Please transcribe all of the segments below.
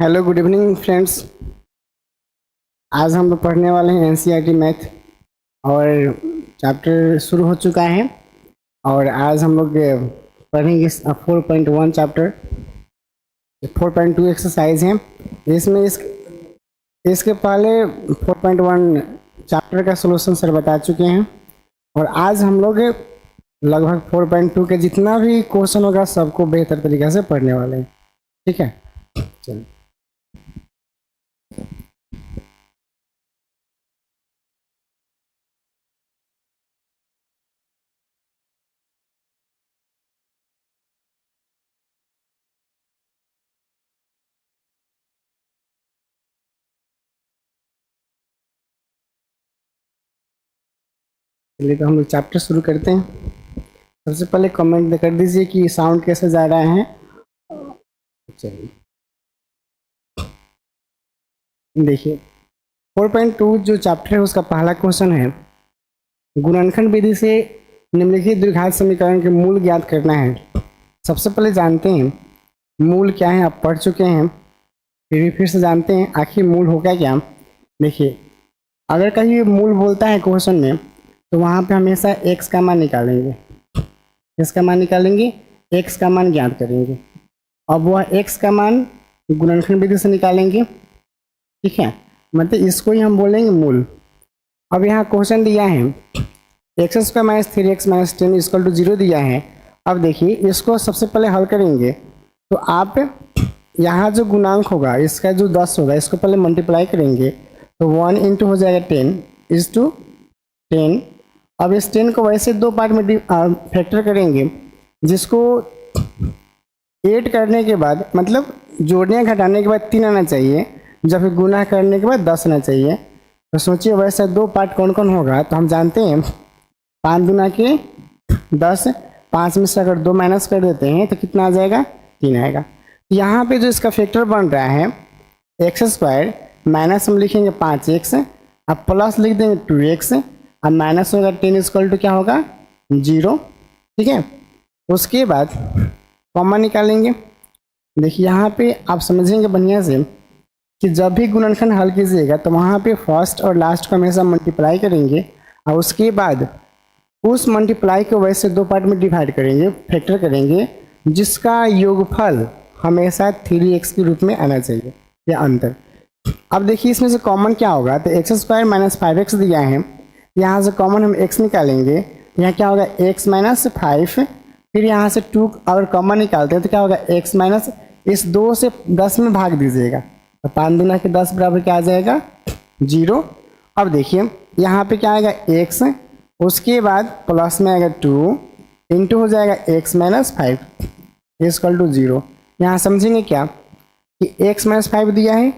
Hello good evening friends. आज हम लोग पढ़ने वाले हैं एनसीईआरटी मैथ और चैप्टर शुरू हो चुका है। और आज हम लोग पढ़ेंगे 4.1 चैप्टर। 4.2 एक्सरसाइज है इसमें। इसके पहले 4.1 चैप्टर का सॉल्यूशन सर बता चुके हैं। और आज हम लोग लगभग 4.2 के जितना भी क्वेश्चन होगा सबको बेहतर तरीके से पढ़ने वाले हैं। ठीक है, चलिए। चलिए तो हम लोग चैप्टर शुरू करते हैं। सबसे पहले कमेंट कर दीजिए कि साउंड कैसे जा रहा है। चलिए देखिए 4.2 जो चैप्टर है उसका पहला क्वेश्चन है, गुणनखंड विधि से निम्नलिखित द्विघात समीकरण के मूल ज्ञात करना है। सबसे पहले जानते हैं मूल क्या है, आप पढ़ चुके हैं, फिर से जानते हैं आखिर मूल होगा क्या। देखिए अगर कहीं मूल बोलता है क्वेश्चन में तो वहाँ पे हमेशा x का मान निकालेंगे। इसका मान निकालेंगे, x का मान ज्ञात करेंगे। अब वह x का मान गुणनखंड विधि से निकालेंगे। ठीक है, मतलब इसको ही हम बोलेंगे मूल। अब यहाँ क्वेश्चन दिया है X square minus 3x minus 10 equal to 0 दिया है। अब देखिए इसको सबसे पहले हल करेंगे तो आप यहाँ जो गुणांक होगा इसका जो 10 होगा इसको पहले मल्टीप्लाई करेंगे तो 1 इंटू हो जाएगा 10 इज टू 10। अब इस 10 को वैसे दो पार्ट में फैक्टर करेंगे, जिसको 8 करने के बाद मतलब जोड़ने घटाने के बाद 3 आना चाहिए, जब गुना करने के बाद 10 आना चाहिए। तो सोचिए वैसे दो पार्ट कौन कौन होगा, तो हम जानते हैं 5 दूना के 10, 5 में से अगर 2 माइनस कर देते हैं तो कितना आ जाएगा, 3 आएगा। यहाँ पे जो इसका फैक्टर बन रहा है एक्स स्क्वायर माइनस हम लिखेंगे 5x, अब प्लस लिख देंगे 2x, अब माइनस होगा 10 इक्वल टू क्या होगा 0। ठीक है, उसके बाद कॉमन निकालेंगे। देखिए यहाँ पे आप समझेंगे बढ़िया से कि जब भी गुणनखंड हल कीजिएगा तो वहाँ पे फर्स्ट और लास्ट को हमेशा मल्टीप्लाई करेंगे और उसके बाद उस मल्टीप्लाई को वैसे दो पार्ट में डिवाइड करेंगे, फैक्टर करेंगे, जिसका योगफल हमेशा 3x के रूप में आना चाहिए या अंतर। अब देखिए इसमें से कॉमन क्या होगा, तो एक्स स्क्वायर माइनस 5x दिया है, यहाँ से कॉमन हम x निकालेंगे, यहाँ क्या होगा x माइनस 5, फिर यहाँ से 2 अगर कॉमन निकालते हैं तो क्या होगा x माइनस, इस 2 से 10 में भाग दीजिएगा तो 5 दूना के 10 बराबर क्या आ जाएगा 0। अब देखिए यहाँ पे क्या आएगा x, उसके बाद प्लस में आएगा 2 इंटू हो जाएगा x माइनस 5 इक्वल टू 0। यहाँ समझेंगे क्या कि x माइनस 5 दिया है,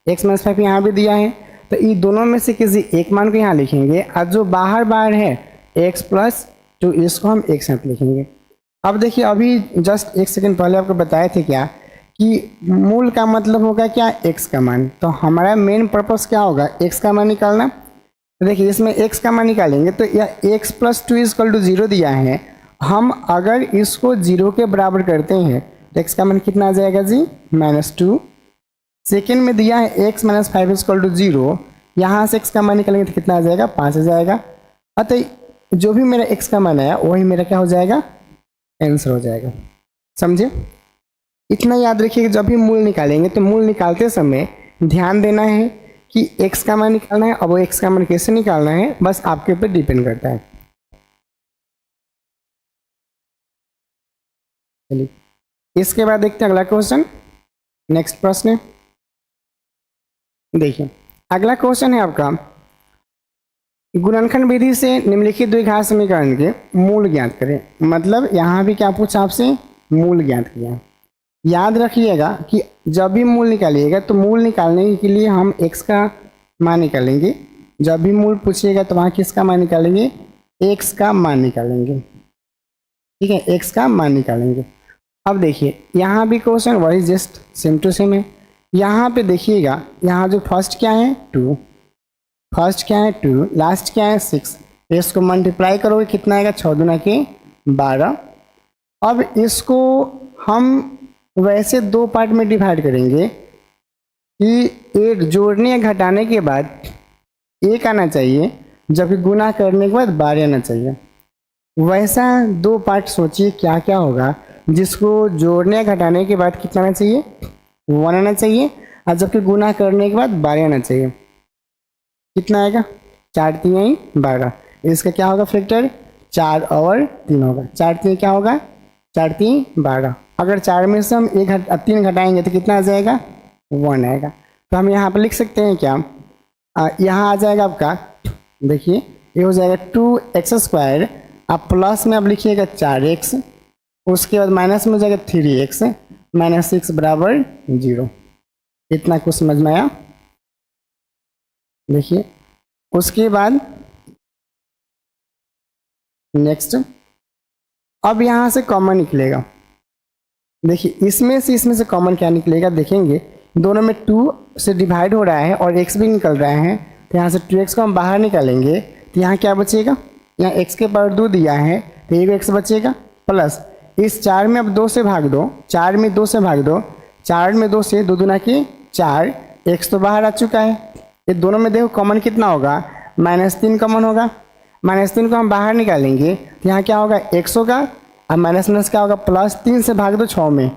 x माइनस 5 यहाँ भी दिया है, तो इन दोनों में से किसी एक मान को यहाँ लिखेंगे और जो बाहर बाहर है x प्लस 2 इसको हम एक साथ लिखेंगे। अब देखिए अभी जस्ट एक सेकंड पहले आपको बताए थे क्या कि मूल का मतलब होगा क्या, x का मान। तो हमारा मेन पर्पस क्या होगा, x का मान निकालना। तो देखिए इसमें x का मान निकालेंगे तो यह x प्लस 2 इक्वल टू 0 दिया है, हम अगर इसको 0 के बराबर करते हैं तो x का मान कितना आ जाएगा जी -2। सेकेंड में दिया है x माइनस 5 इक्वल टू 0, यहाँ से x का मान निकालेंगे तो कितना आ जाएगा 5 आ जाएगा। अतः जो भी मेरा x का मान आया वही मेरा क्या हो जाएगा, आंसर हो जाएगा। समझे, इतना याद रखिए कि जब भी मूल निकालेंगे तो मूल निकालते समय ध्यान देना है कि x का मान निकालना है। अब वो x का मान कैसे निकालना है बस आपके ऊपर डिपेंड करता है। चलिए इसके बाद देखते हैं अगला क्वेश्चन, नेक्स्ट प्रश्न। देखिए अगला क्वेश्चन है आपका, गुणनखंड विधि से निम्नलिखित द्विघात समीकरण के मूल ज्ञात करें। मतलब यहाँ भी क्या पूछा आपसे, मूल ज्ञात किया। याद रखिएगा कि जब भी मूल निकालिएगा तो मूल निकालने के लिए हम x का मान निकालेंगे, जब भी मूल पूछिएगा तो वहाँ किसका मान निकालेंगे, x का मान निकालेंगे। ठीक है, x का मान निकालेंगे। अब देखिए यहाँ भी क्वेश्चन वही जस्ट सेम टू सेम है। यहाँ पे देखिएगा यहाँ जो फर्स्ट क्या है 2, फर्स्ट क्या है 2, लास्ट क्या है 6, इसको मल्टीप्लाई करोगे कितना आएगा 6 दूना के 12। अब इसको हम वैसे दो पार्ट में डिवाइड करेंगे कि एक जोड़ने या घटाने के बाद एक आना चाहिए, जबकि गुना करने के बाद 12 आना चाहिए। वैसा दो पार्ट सोचिए क्या क्या होगा जिसको जोड़ने या घटाने के बाद कितना आना चाहिए, 1 आना चाहिए, और जबकि गुना करने के बाद 12 आना चाहिए। कितना आएगा, 4 3 12। इसका क्या होगा फैक्टर, 4 और 3 होगा। 4 3 क्या होगा, 4 3 12। अगर 4 में से हम 3 घटाएंगे तो कितना आ जाएगा, 1 आएगा। तो हम यहाँ पर लिख सकते हैं क्या, यहाँ आ जाएगा आपका, देखिए ये हो जाएगा 2x²। आप प्लस में अब लिखिएगा 4x, उसके बाद माइनस में हो जाएगा 3x -6 बराबर 0। इतना कुछ समझ में आया। देखिए उसके बाद नेक्स्ट, अब यहाँ से कॉमन निकलेगा। देखिए इसमें से कॉमन क्या निकलेगा देखेंगे, दोनों में 2 से डिवाइड हो रहा है और x भी निकल रहा है, तो यहाँ से 2x को हम बाहर निकालेंगे तो यहाँ क्या बचेगा, यहाँ x के पावर 2 दिया है तो एक x बचेगा, प्लस इस 4 में अब 2 से भाग दो, 4 में 2 से भाग दो, 4 में 2 से 2 दूना के 4, x तो बाहर आ चुका है। ये दोनों में देखो कॉमन कितना होगा, -3 कॉमन होगा। -3 को हम बाहर निकालेंगे तो यहाँ क्या होगा, x होगा, और माइनस क्या होगा, +3 से भाग दो 6 में,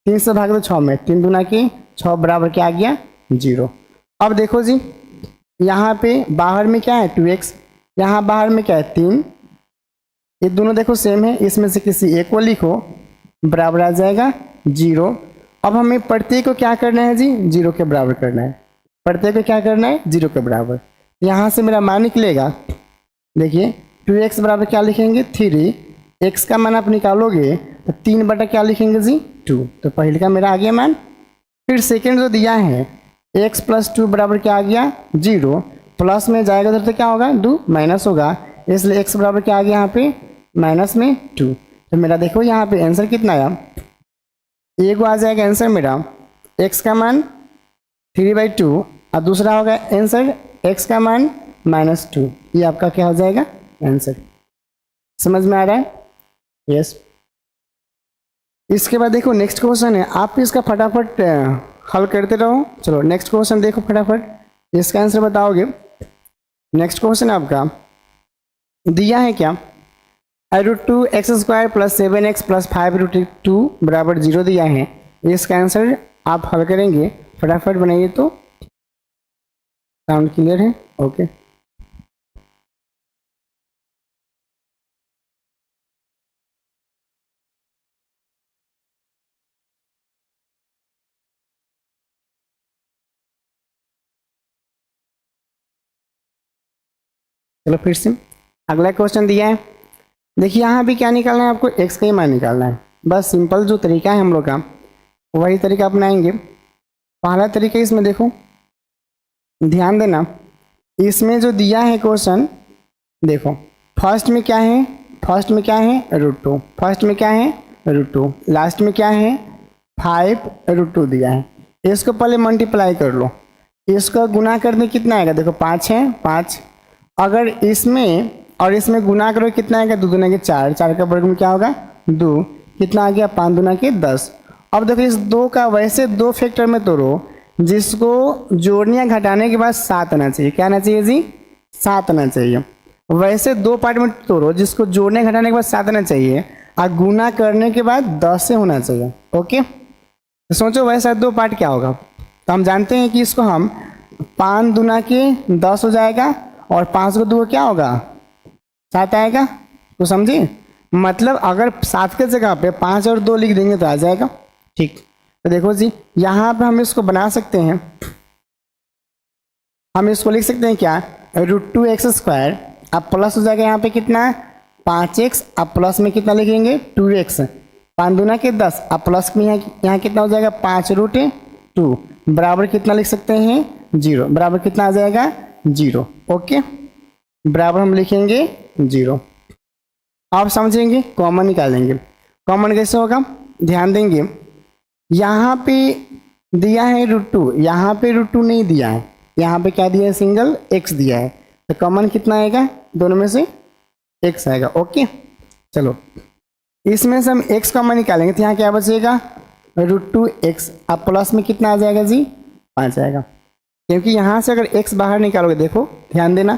3 से भाग दो 6 में, 3 दूना के 6 बराबर क्या आ गया, 0। अब देखो जी यहाँ पे बाहर में क्या है 2x, यहाँ बाहर में क्या है 3, ये दोनों देखो सेम है, इसमें से किसी एक को लिखो, बराबर आ जाएगा 0। अब हमें प्रत्येक को क्या करना है जी, 0 के बराबर करना है। प्रत्येक को क्या करना है, 0 के बराबर। यहाँ से मेरा मान निकलेगा, देखिए 2x बराबर क्या लिखेंगे 3, x का मान आप निकालोगे तो 3 बटा क्या लिखेंगे जी 2, तो पहले का मेरा आ गया मान। फिर सेकेंड जो दिया है x + 2 बराबर क्या आ गया 0, प्लस में जाएगा उधर तो क्या होगा 2 माइनस होगा, इसलिए x बराबर क्या आ गया यहाँ पे -2। तो मेरा देखो यहाँ पे आंसर कितना आया, एक आ जाएगा आंसर मेरा x का मान 3/2 और दूसरा होगा आंसर x का मान -2। ये आपका क्या हो जाएगा आंसर। समझ में आ रहा है, यस। इसके बाद देखो नेक्स्ट क्वेश्चन है, आप इसका फटाफट हल करते रहो। चलो नेक्स्ट क्वेश्चन देखो फटाफट, इसका आंसर बताओगे। नेक्स्ट क्वेश्चन आपका दिया है क्या, √2x² + 7x + 5√2 बराबर 0 दिया है। इसका आंसर आप हल करेंगे, फटाफट बनाइए। तो साउंड क्लियर है, ओके। चलो फिर से अगला क्वेश्चन दिया है। देखिए यहाँ भी क्या निकालना है आपको, x का ही मान निकालना है। बस सिंपल जो तरीका है हम लोग का वही तरीका अपनाएंगे। पहला तरीका इसमें देखो, ध्यान देना, इसमें जो दिया है क्वेश्चन, देखो फर्स्ट में क्या है, फर्स्ट में क्या है √2, फर्स्ट में क्या है √2, लास्ट में क्या है 5√2 दिया है। इसको पहले मल्टीप्लाई कर लो, इसका गुना करने कितना आएगा, देखो 5 है 5, अगर इसमें और इसमें गुना करो कितना आएगा, 2 दूना के 4, 4 का वर्ग में क्या होगा 2, कितना आ गया 5 दूना के 10। अब देखो इस 2 का वैसे 2 फैक्टर में तोड़ो जिसको जोड़ने या घटाने के बाद 7 आना चाहिए। क्या आना चाहिए जी, 7 आना चाहिए। वैसे 2 पार्ट में तोड़ो जिसको जोड़ने घटाने के बाद 7 आना चाहिए और गुना करने के बाद 10 से होना चाहिए। ओके, तो सोचो वैसा 2 पार्ट क्या होगा। तो हम जानते हैं कि इसको हम 5 दूना के 10 हो जाएगा और 5 को 2 क्या होगा 7 आएगा। तो समझिए, मतलब अगर 7 के जगह पे 5 और 2 लिख देंगे तो आ जाएगा। ठीक, तो देखो जी यहाँ पे हम इसको बना सकते हैं, हम इसको लिख सकते हैं क्या, √2x², अब प्लस हो जाएगा यहाँ पे कितना 5x, अब प्लस में कितना लिखेंगे 2x, 5 दूना के 10, अब प्लस में यहाँ कितना हो जाएगा 5√2 बराबर कितना लिख सकते हैं 0, बराबर कितना आ जाएगा 0। ओके, बराबर हम लिखेंगे 0। आप समझेंगे, कॉमन निकालेंगे। कॉमन कैसे होगा, ध्यान देंगे, यहाँ पे दिया है √2, यहाँ पे √2 नहीं दिया है, यहाँ पे क्या दिया है सिंगल x दिया है, तो कॉमन कितना आएगा, दोनों में से x आएगा। ओके, चलो इसमें से हम x कॉमन निकालेंगे तो यहाँ क्या बचेगा √2x, अब प्लस में कितना आ जाएगा जी 5 आएगा, क्योंकि यहाँ से अगर x बाहर निकालोगे, देखो ध्यान देना,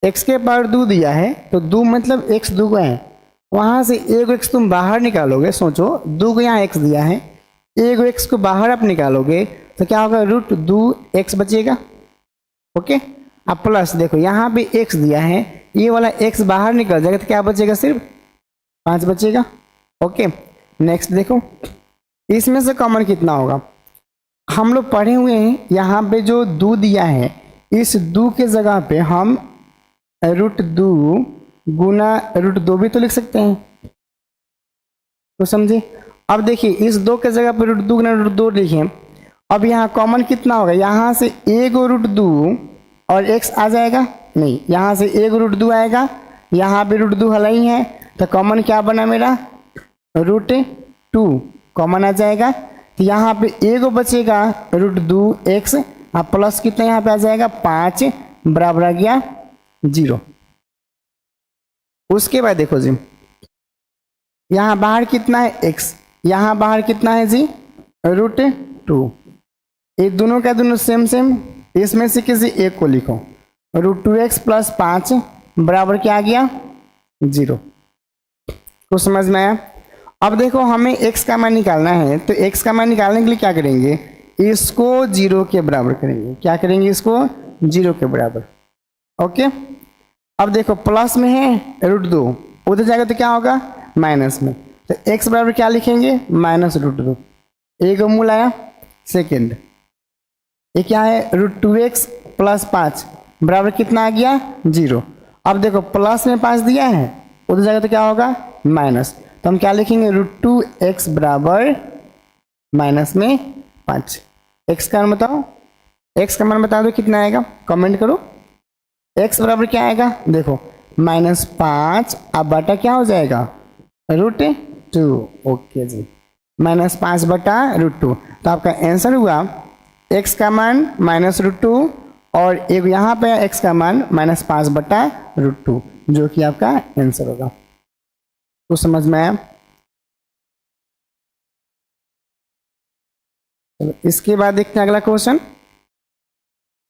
x के पावर 2 दिया है तो 2 मतलब x दुगुना है, वहाँ से एक x तुम बाहर निकालोगे, सोचो 2 को यहाँ x दिया है, एक x को बाहर आप निकालोगे तो क्या होगा, √2x बचेगा। ओके, अब प्लस देखो यहाँ पे x दिया है, ये वाला x बाहर निकल जाएगा तो क्या बचेगा, सिर्फ 5 बचेगा। ओके, नेक्स्ट देखो, इसमें से कॉमन कितना होगा, हम लोग पढ़े हुए हैं, यहाँ पे जो 2 दिया है, इस 2 के जगह पे हम √2 गुना √2 भी तो लिख सकते हैं, तो समझे। अब देखिए इस 2 के जगह पे √2 गुना √2 लिखे, अब यहाँ कॉमन कितना होगा, यहाँ से एक √2 और x आ जाएगा, नहीं यहाँ से एक √2 आएगा, यहाँ पे √2 हला ही है, तो कॉमन क्या बना मेरा, √2 कॉमन आ जाएगा, तो यहाँ पे एक बचेगा √2x, अब प्लस कितना यहाँ पे आ जाएगा 5 बराबर आ गया 0। उसके बाद देखो जी, यहाँ बाहर कितना है x, यहाँ बाहर कितना है जी √2, ये दोनों का दोनों सेम सेम, इसमें से किसी एक को लिखो, √2x प्लस 5 बराबर क्या आ गया 0। तो समझ में आया। अब देखो हमें x का मान निकालना है, तो x का मान निकालने के लिए क्या करेंगे, इसको 0 के बराबर करेंगे, क्या करेंगे, इसको 0 के बराबर। ओके, अब देखो प्लस में है √2, उधर जाएगा तो क्या होगा माइनस में, तो x बराबर क्या लिखेंगे, -√2, एक मूल आया, सेकेंड ये क्या है √2x प्लस 5 बराबर कितना आ गया 0। अब देखो प्लस में 5 दिया है, उधर जाएगा तो क्या होगा माइनस, तो हम क्या लिखेंगे, √2x बराबर माइनस में 5। x का मान बताओ, x का मान बता दो कितना आएगा, कमेंट करो। x बराबर क्या आएगा, देखो -5, अब बटा क्या हो जाएगा √2। ओके जी, -5 बटा √2, तो आपका आंसर हुआ x का मान -√2 और एक यहाँ पे x का मान -5 बटा √2, जो कि आपका आंसर होगा। तो समझ में आया। चलो इसके बाद देखते हैं अगला क्वेश्चन,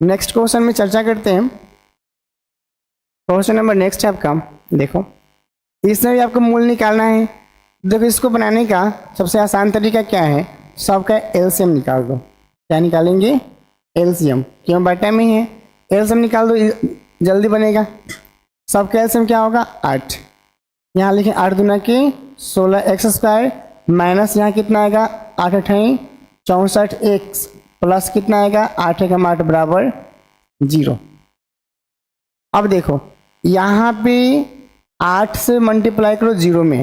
नेक्स्ट क्वेश्चन में चर्चा करते हैं। क्वेश्चन नंबर नेक्स्ट है आपका, देखो इसमें भी आपको मूल निकालना है। देखो इसको बनाने का सबसे आसान तरीका क्या है, सबका एलसीएम निकाल दो। क्या निकालेंगे, एलसीएम, क्यों बटा में है, एलसीएम निकाल दो जल्दी बनेगा। सबका एलसीएम क्या होगा 8, यहाँ लिखें 8 दूना के 16x² माइनस यहाँ कितना आएगा 8 अठाई 64x प्लस कितना आएगा 8 एकम 8 बराबर 0। अब देखो यहाँ पे 8 से मल्टीप्लाई करो 0 में,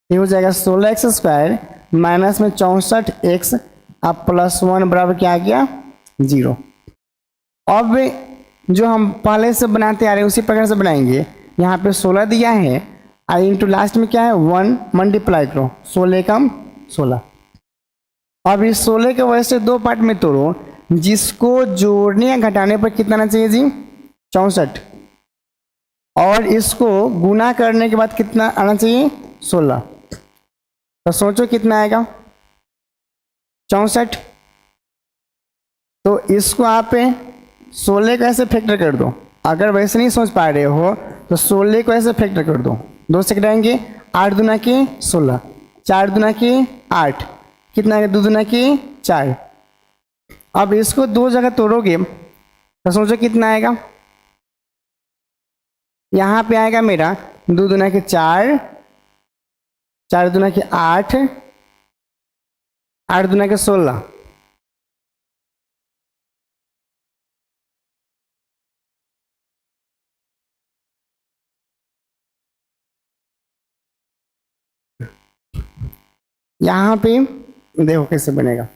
ये हो जाएगा 16x² माइनस में 64x अब +1 बराबर क्या आ गया 0। अब जो हम पहले से बनाते आ रहे हैं उसी प्रकार से बनाएंगे। यहाँ पे 16 दिया है, आई इंटू लास्ट में क्या है 1 मल्टीप्लाई करो 16 कम 16। अब इस 16 के वजह से दो पार्ट में तोड़ो, जिसको जोड़ने या घटाने पर कितना आना चाहिए जी 64, और इसको गुना करने के बाद कितना आना चाहिए 16। तो सोचो कितना आएगा 64। तो इसको आप 16 को ऐसे फैक्टर कर दो, अगर वैसे नहीं सोच पा रहे हो तो 16 को ऐसे फैक्टर कर दो, 2 से कटाएंगे 8 दूना के 16, 4 दूना के 8, कितना आएगा 2 दूना के 4। अब इसको दो जगह तोड़ोगे तो सोचो कितना आएगा, यहाँ पे आएगा मेरा 2 दूना के 4, 4 दूना के 8, 8 दूना के 16। यहाँ पे देखो कैसे बनेगा,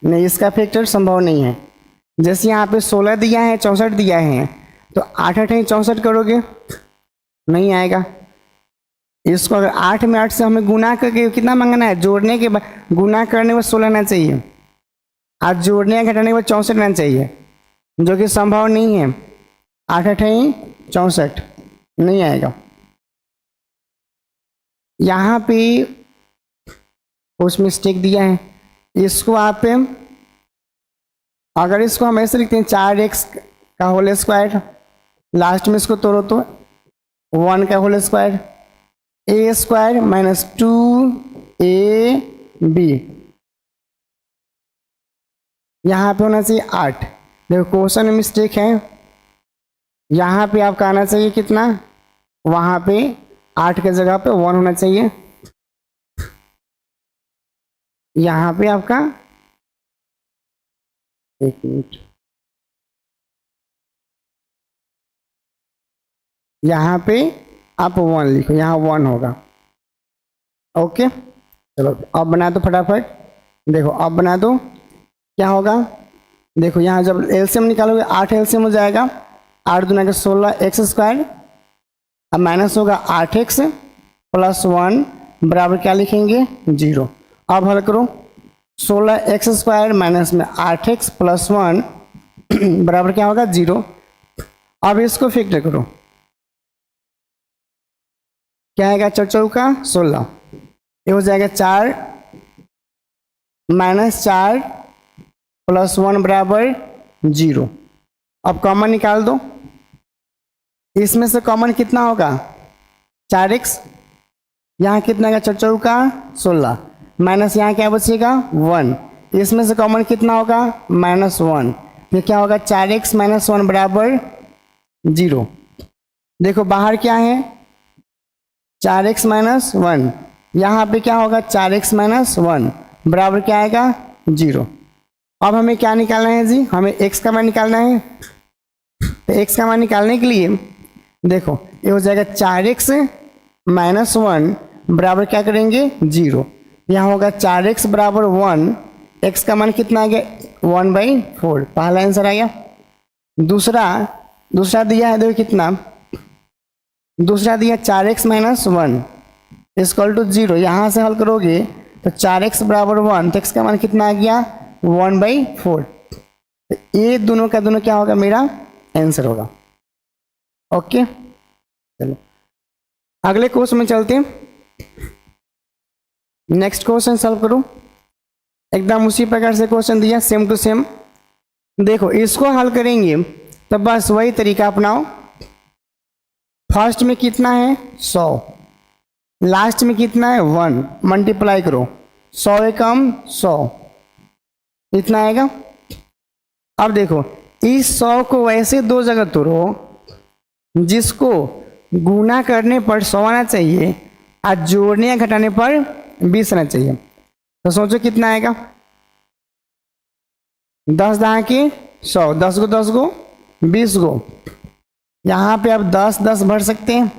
नहीं इसका फैक्टर संभव नहीं है। जैसे यहाँ पे 16 दिया है 64 दिया है, तो 8 8 64 करोगे नहीं आएगा। इसको अगर 8 में 8 से हमें गुना करके कितना मंगाना है, जोड़ने के बाद गुना करने में 16 आना चाहिए, आज जोड़ने या घटाने के बाद 64 आना चाहिए, जो कि संभव नहीं है। 8 8 64 नहीं आएगा। यहाँ पे कुछ मिस्टेक दिया है, इसको आप अगर इसको हम ऐसे लिखते हैं 4x का होल स्क्वायर, लास्ट में इसको तोड़ो तो 1 का होल स्क्वायर, ए स्क्वायर माइनस 2ab, यहाँ पे होना चाहिए 8। देखो क्वेश्चन में मिस्टेक है, यहाँ पे आपका आना चाहिए कितना, वहाँ पे 8 के जगह पे 1 होना चाहिए। यहाँ पे आपका, एक मिनट, यहाँ पे आप 1 लिखो, यहाँ 1 होगा। ओके चलो अब बना दो फटाफट। देखो अब बना दो, क्या होगा, देखो यहाँ जब एलसीएम निकालोगे 8 एलसीएम हो जाएगा, 8 दूना के 16 एक्स स्क्वायर, अब माइनस होगा 8x प्लस 1 बराबर क्या लिखेंगे 0। अब हल करो, 16x स्क्वायर माइनस में 8x प्लस 1 बराबर क्या होगा 0। अब इसको फैक्टर करो, क्या आएगा, 4 चौका 16, ये हो जाएगा 4 माइनस 4 प्लस 1 बराबर 0। अब कॉमन निकाल दो, इसमें से कॉमन कितना होगा 4x, यहाँ कितना का 4 चौका 16, माइनस यहाँ क्या बचेगा 1, इसमें से कॉमन कितना होगा -1, ये क्या होगा 4x माइनस 1 बराबर 0। देखो बाहर क्या है 4x माइनस 1, यहाँ पे क्या होगा 4x माइनस 1 बराबर क्या आएगा 0। अब हमें क्या निकालना है जी, हमें x का मान निकालना है। तो x का मान निकालने के लिए देखो ये हो जाएगा 4x माइनस 1 बराबर क्या करेंगे 0, यहाँ होगा 4x बराबर 1, x का मान कितना आ गया 1/4, पहला आंसर आ गया। दूसरा दिया है, देखो कितना, दूसरा दिया 4x माइनस 1 इक्वल टू 0, यहाँ से हल करोगे तो 4x बराबर 1, तो x का मान कितना आ गया 1/4। तो ये दोनों का दोनों क्या होगा, मेरा आंसर होगा। ओके चलो अगले क्वेश्चन में चलते हैं, नेक्स्ट क्वेश्चन सॉल्व करो। एकदम उसी प्रकार से क्वेश्चन दिया, सेम टू सेम। देखो इसको हल करेंगे तो बस वही तरीका अपनाओ, फर्स्ट में कितना है 100, लास्ट में कितना है 1, मल्टीप्लाई करो 100 एकम 100, इतना आएगा। अब देखो इस 100 को वैसे दो जगह तोड़ो जिसको गुना करने पर 100 आना चाहिए और जोड़ने या घटाने पर 20 आना चाहिए। तो सोचो कितना आएगा, 10 दहा के 100, 10 गो 10 गो 20 गो, यहाँ पे आप 10 10 भर सकते हैं,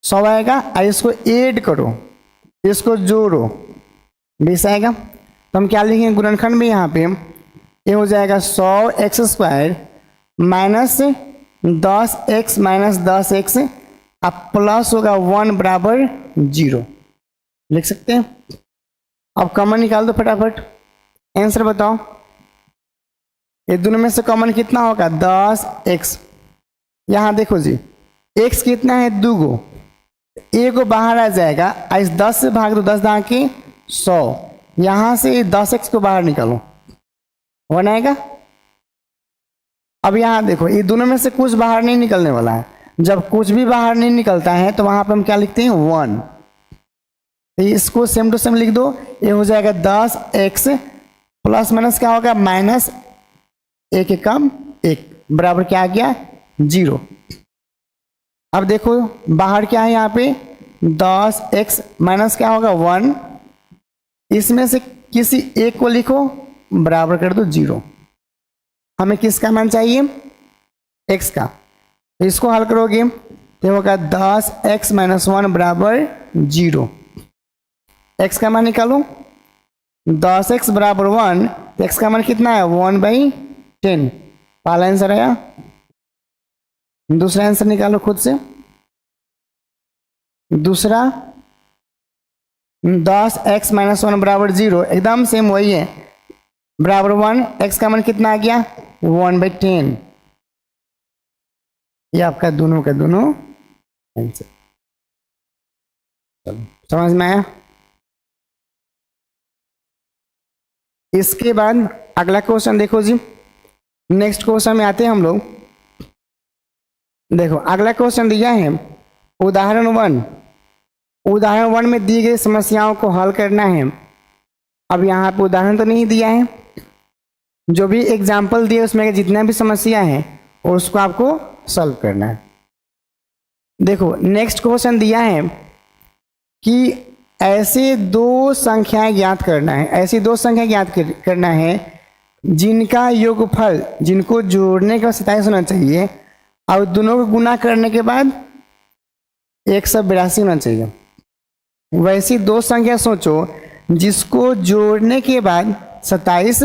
100 आएगा। और इसको ऐड करो, इसको जोड़ो 20 आएगा। तो हम क्या लिखेंगे गुणनखंड में, यहाँ पे ये हो जाएगा 100x square minus 10x minus 10x, अब प्लस होगा 1 बराबर 0, लिख सकते हैं। अब कॉमन निकाल दो फटाफट, आंसर बताओ। ये दोनों में से कॉमन कितना होगा 10x, यहाँ देखो जी x कितना है 2 गो, एक गो बाहर आ जाएगा, इस 10 से भाग दो 10 दहा के 100, यहाँ से 10x को बाहर निकालो 1 आएगा। अब यहाँ देखो ये दोनों में से कुछ बाहर नहीं निकलने वाला है, जब कुछ भी बाहर नहीं निकलता है तो वहां पर हम क्या लिखते हैं 1। तो इसको सेम टू सेम लिख दो, ये हो जाएगा 10x प्लस माइनस क्या होगा माइनस 1 एकम 1 बराबर क्या आ गया 0। अब देखो बाहर क्या है, यहाँ पे 10x माइनस क्या होगा 1, इसमें से किसी एक को लिखो बराबर कर दो 0। हमें किसका मान चाहिए x का, इसको हल करोगे तो होगा 10x माइनस 1 बराबर 0। x का मान निकालो, 10x बराबर 1, तो x का मान कितना है 1/10, पहला आंसर आया। दूसरा आंसर निकालो खुद से, दूसरा 10x माइनस 1 बराबर 0, एकदम सेम वही है, बराबर 1, x का मान कितना आ गया 1/10। ये आपका दोनों का दोनों आंसर। चलो समझ में आया। इसके बाद अगला क्वेश्चन देखो जी, नेक्स्ट क्वेश्चन में आते हैं हम लोग। देखो अगला क्वेश्चन दिया है उदाहरण 1। उदाहरण 1 में दी गई समस्याओं को हल करना है। अब यहाँ पे उदाहरण तो नहीं दिया है, जो भी एग्जाम्पल दिए उसमें जितना भी समस्या है उसको आपको सॉल्व करना है। देखो नेक्स्ट क्वेश्चन दिया है कि ऐसे दो संख्याएं ज्ञात करना है, ऐसी दो संख्या ज्ञात करना है जिनका योगफल, जिनको जोड़ने का 27 होना चाहिए और दोनों को गुना करने के बाद 182 होना चाहिए। वैसी दो संख्या सोचो जिसको जोड़ने के बाद 27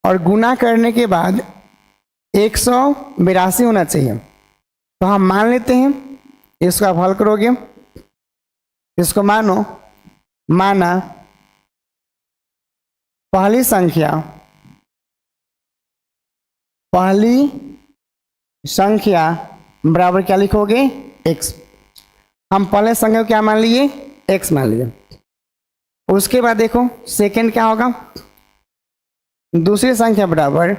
और गुना करने के बाद 182 होना चाहिए। तो हम मान लेते हैं, इसको आप हल करोगे, इसको माना पहली संख्या बराबर क्या लिखोगे, x। हम पहले संख्या को क्या मान लिए, x मान लिए। उसके बाद देखो सेकंड क्या होगा, दूसरी संख्या बराबर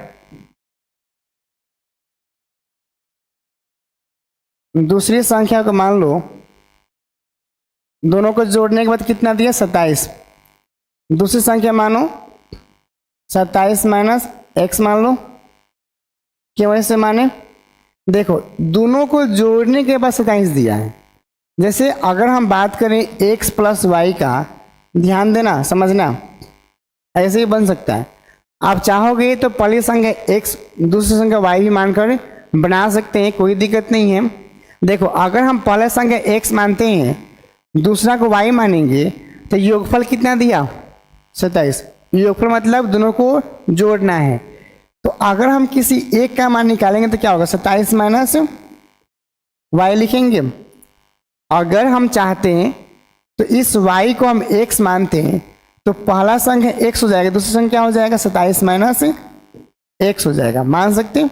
दूसरी संख्या को मान लो, दोनों को जोड़ने के बाद कितना दिया 27। दूसरी संख्या मानो 27 माइनस x मान लो, क्यों ऐसे माने, देखो दोनों को जोड़ने के बाद 27 दिया है। जैसे अगर हम बात करें x प्लस वाई का, ध्यान देना समझना, ऐसे ही बन सकता है। आप चाहोगे तो पहली संख्या x दूसरी संख्या y भी मानकर बना सकते हैं, कोई दिक्कत नहीं है। देखो अगर हम पहले संख्या x मानते हैं, दूसरा को y मानेंगे, तो योगफल कितना दिया 27। योगफल मतलब दोनों को जोड़ना है। तो अगर हम किसी एक का मान निकालेंगे तो क्या होगा, 27 माइनस y लिखेंगे। अगर हम चाहते हैं तो इस y को हम x मानते हैं, तो पहला संख्या x हो जाएगा, दूसरी संख्या हो जाएगा 27 माइनस x हो जाएगा, मान सकते हैं।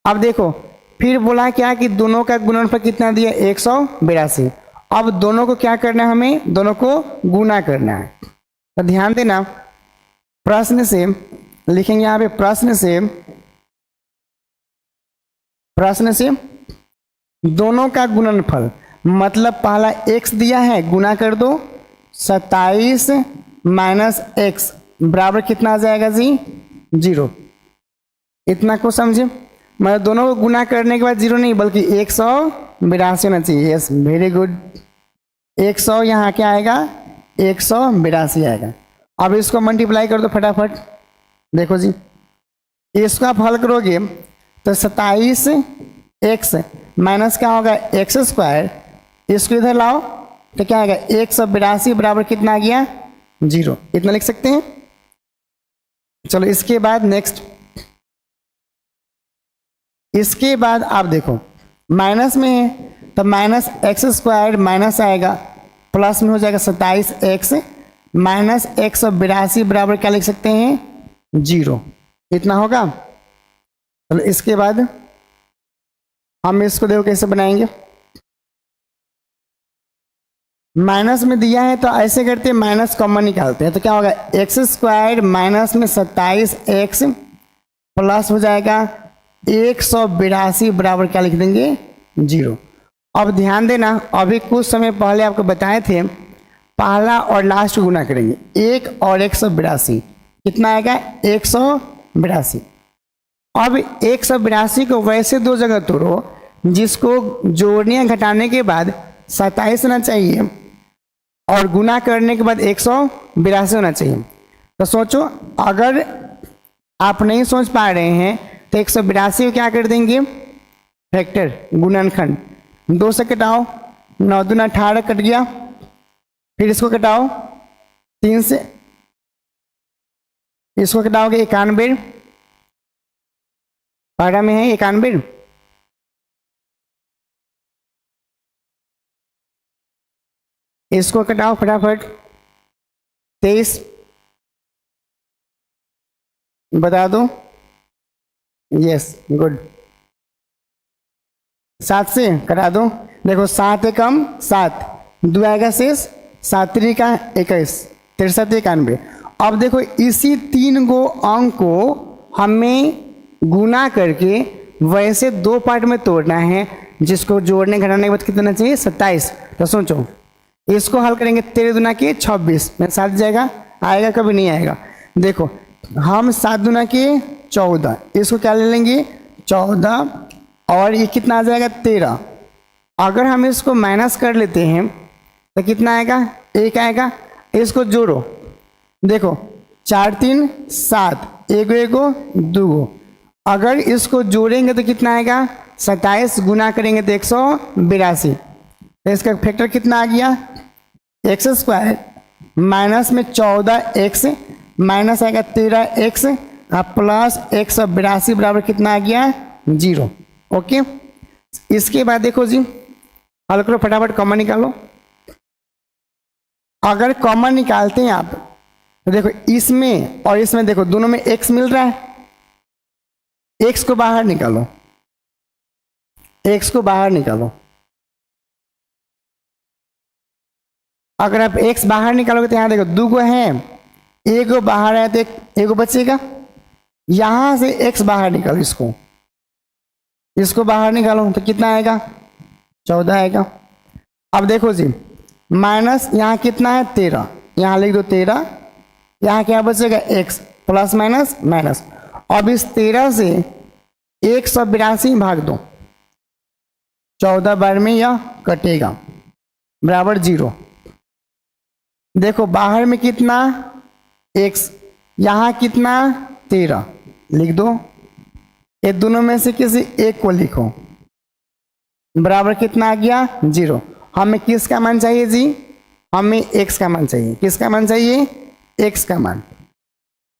अब देखो फिर बोला क्या कि दोनों का गुणनफल कितना दिया 182। अब दोनों को क्या करना है, हमें दोनों को गुना करना है। तो ध्यान देना, प्रश्न से लिखेंगे यहाँ पे, प्रश्न से दोनों का गुणनफल, मतलब पहला x दिया है, गुना कर दो 27 माइनस x बराबर कितना आ जाएगा जी, 0। इतना को समझे, मतलब दोनों को गुना करने के बाद 0 नहीं बल्कि 182 होना चाहिए। यस वेरी गुड, 100 यहाँ क्या आएगा, 182 आएगा। अब इसको मल्टीप्लाई कर दो फटाफट। देखो जी इसको आप हल करोगे तो 27x माइनस क्या होगा एक्स स्क्वायर, इसको इधर लाओ तो क्या आएगा 182 बराबर कितना आ गया, 0। इतना लिख सकते हैं। चलो इसके बाद नेक्स्ट, इसके बाद आप देखो माइनस में है तो माइनस एक्स स्क्वायर माइनस आएगा, प्लस में हो जाएगा 27x माइनस 182 बराबर क्या लिख सकते हैं, 0। इतना होगा। चलो इसके बाद हम इसको देखो कैसे बनाएंगे। माइनस में दिया है तो ऐसे करते हैं, माइनस कॉमन निकालते हैं तो क्या होगा, एक्स स्क्वायर माइनस में 27x प्लस हो जाएगा 182 बराबर क्या लिख देंगे, 0। अब ध्यान देना, अभी कुछ समय पहले आपको बताए थे पहला और लास्ट गुना करेंगे, 1 और 182 कितना आएगा, 182। अब 182 को वैसे दो जगह तोड़ो जिसको जोड़ने या घटाने के बाद 27 होना चाहिए और गुना करने के बाद 182 होना चाहिए। तो सोचो, अगर आप नहीं सोच पा रहे हैं तो 182 को क्या कर देंगे, फैक्टर गुणनखंड, 2 से कटाओ, 9 दूना 18 कट गया, फिर इसको कटाओ 3 से, इसको कटाओगे 91, पारा में है 91, इसको कटाओ फटाफट 23, बता दो, यस गुड, 7 से कटा दो। देखो 7 एकम 7, 2 आएगा शेष, 7 3 का 21, 63 91। अब देखो इसी 3 गो अंक को हमें गुना करके वैसे 2 पार्ट में तोड़ना है, जिसको जोड़ने घटाने के बाद कितना चाहिए 27। तो सोचो इसको हल करेंगे 13 दूना के 26 में 7 जाएगा, आएगा कभी नहीं आएगा। देखो हम 7 दूना के 14, इसको क्या ले लेंगे 14 और ये कितना आ जाएगा 13। अगर हम इसको माइनस कर लेते हैं तो कितना आएगा 1 आएगा। इसको जोड़ो, देखो 4 3 7, एगो 2। अगर इसको जोड़ेंगे तो कितना आएगा 27 गुना करेंगे तो 182। तो इसका फैक्टर कितना आ गया एक्स स्क्वायर माइनस में 14x माइनस आएगा 13x और प्लस 182 बराबर कितना आ गया 0। ओके, इसके बाद देखो जी हल करो, फटाफट कॉमन निकालो। अगर कॉमन निकालते हैं आप तो देखो इसमें और इसमें देखो दोनों में x मिल रहा है, x को बाहर निकालो, x को बाहर निकालो। अगर आप x बाहर निकालोगे तो यहां देखो 2 गो है, एगो बाहर है तो एगो बचेगा। यहां से x बाहर निकालो, इसको बाहर निकालो तो कितना आएगा 14 आएगा। अब देखो जी माइनस यहाँ कितना है 13, यहाँ लिख दो 13, यहाँ क्या बचेगा x प्लस माइनस माइनस। अब इस 13 से 182 भाग दो, 14 बार में यह कटेगा बराबर 0। देखो बाहर में कितना x, यहाँ कितना 13, लिख दो। ये दोनों में से किसी एक को लिखो, बराबर कितना आ गया 0। हमें किसका मान चाहिए जी, हमें x का मान चाहिए। किसका मान चाहिए x का मान।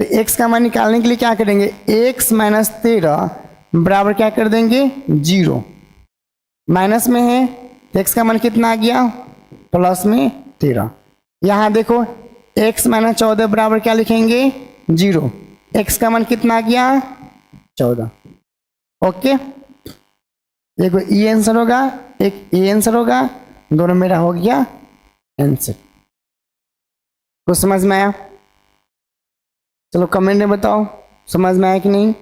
तो x का मान निकालने के लिए क्या करेंगे x माइनस 13 बराबर क्या कर देंगे 0। माइनस में है तो x का मान कितना आ गया प्लस में 13। यहाँ देखो x माइनस 14 बराबर क्या लिखेंगे 0, x का मान कितना आ गया 14। ओके, एक ई आंसर होगा, एक ए आंसर होगा, दोनों मेरा हो गया आंसर। कुछ समझ में आया? चलो कमेंट में बताओ समझ में आया कि नहीं।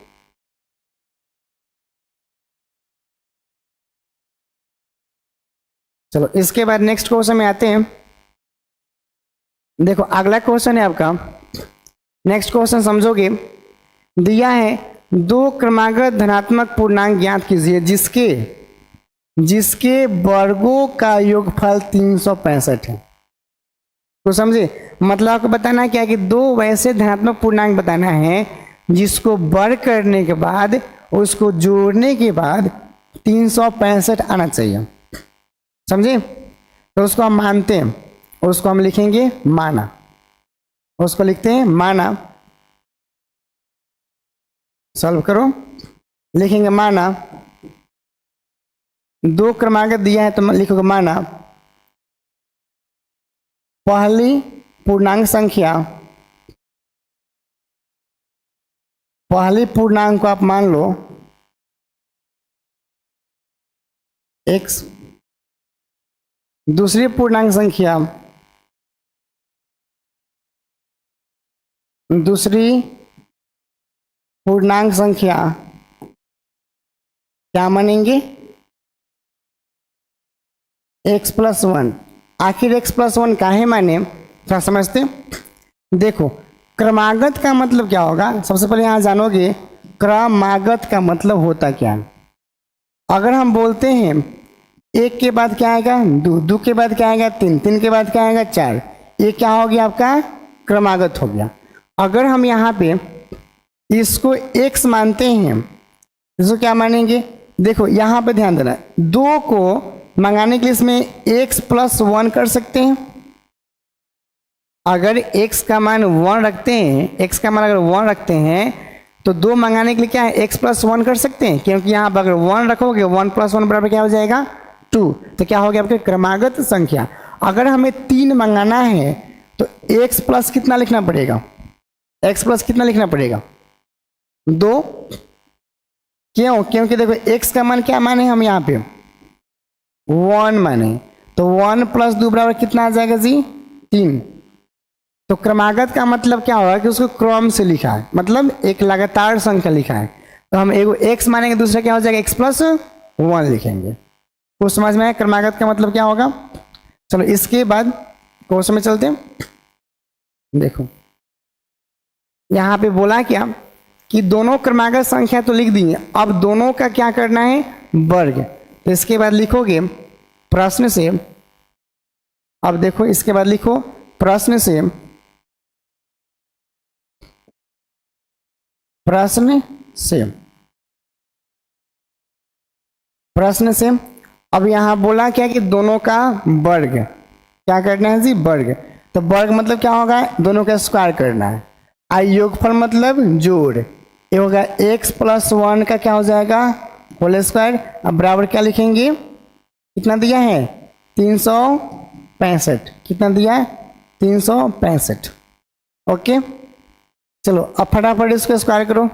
चलो इसके बाद नेक्स्ट क्वेश्चन में आते हैं। देखो अगला क्वेश्चन है आपका, नेक्स्ट क्वेश्चन समझोगे। दिया है 2 क्रमागत धनात्मक पूर्णांक ज्ञात कीजिए जिसके वर्गों का योगफल 365 है। तो समझे, मतलब आपको बताना क्या कि 2 वैसे धनात्मक पूर्णांक बताना है जिसको वर्ग करने के बाद उसको जोड़ने के बाद 365 आना चाहिए। समझे, तो उसको हम मानते हैं, उसको हम लिखेंगे माना, उसको लिखते हैं माना। सॉल्व करो, लिखेंगे माना। 2 क्रमागत दिया है तो लिखोगे माना। पहली पूर्णांक संख्या, पहली पूर्णांक को आप मान लो x, दूसरी पूर्णांक संख्या, दूसरी पूर्णांक संख्या क्या मानेंगे x प्लस 1। आखिर x प्लस 1 काहे माने, थोड़ा समझते। देखो क्रमागत का मतलब क्या होगा, सबसे पहले यहाँ जानोगे क्रमागत का मतलब होता क्या है। अगर हम बोलते हैं 1 के बाद क्या आएगा 2, 2 के बाद क्या आएगा 3, 3 के बाद क्या आएगा 4, ये क्या हो गया आपका क्रमागत हो गया। अगर हम यहाँ पे इसको x मानते हैं, इसको क्या मानेंगे, देखो यहाँ पे ध्यान देना, 2 को मंगाने के लिए इसमें x प्लस 1 कर सकते हैं। अगर x का मान 1 रखते हैं, x का मान अगर 1 रखते हैं तो 2 मंगाने के लिए क्या है x प्लस 1 कर सकते हैं, क्योंकि यहाँ पर अगर 1 रखोगे 1 प्लस 1 बराबर क्या हो जाएगा 2। तो क्या हो गया आपके क्रमागत संख्या। अगर हमें 3 मंगाना है तो x प्लस कितना लिखना पड़ेगा, x प्लस कितना लिखना पड़ेगा 2। क्यों, क्योंकि देखो x का मान क्या माने हम यहाँ पे 1 माने, तो 1 प्लस 2 बराबर कितना आ जाएगा जी 3। तो क्रमागत का मतलब क्या होगा कि उसको क्रम से लिखा है, मतलब एक लगातार संख्या लिखा है। तो हम एगो x मानेंगे, दूसरा क्या हो जाएगा x+1 लिखेंगे। कुछ समझ में आया क्रमागत का मतलब क्या होगा। चलो इसके बाद क्वेश्चन में चलते हैं। देखो यहाँ पे बोला क्या कि दोनों क्रमागत संख्या तो लिख दी है, अब दोनों का क्या करना है, वर्ग। तो इसके बाद लिखोगे प्रश्न से, अब देखो इसके बाद लिखो प्रश्न से, प्रश्न से, प्रश्न से। अब यहां बोला क्या कि दोनों का वर्ग, क्या करना है जी, वर्ग। तो वर्ग मतलब क्या होगा, दोनों का स्क्वायर करना है। आई योगफल मतलब जोड़, ये होगा x+1 का क्या हो जाएगा, होल स्क्वायर। अब बराबर क्या लिखेंगे, कितना दिया है 365, कितना दिया है 365। ओके चलो अब फटाफट इसको स्क्वायर करो।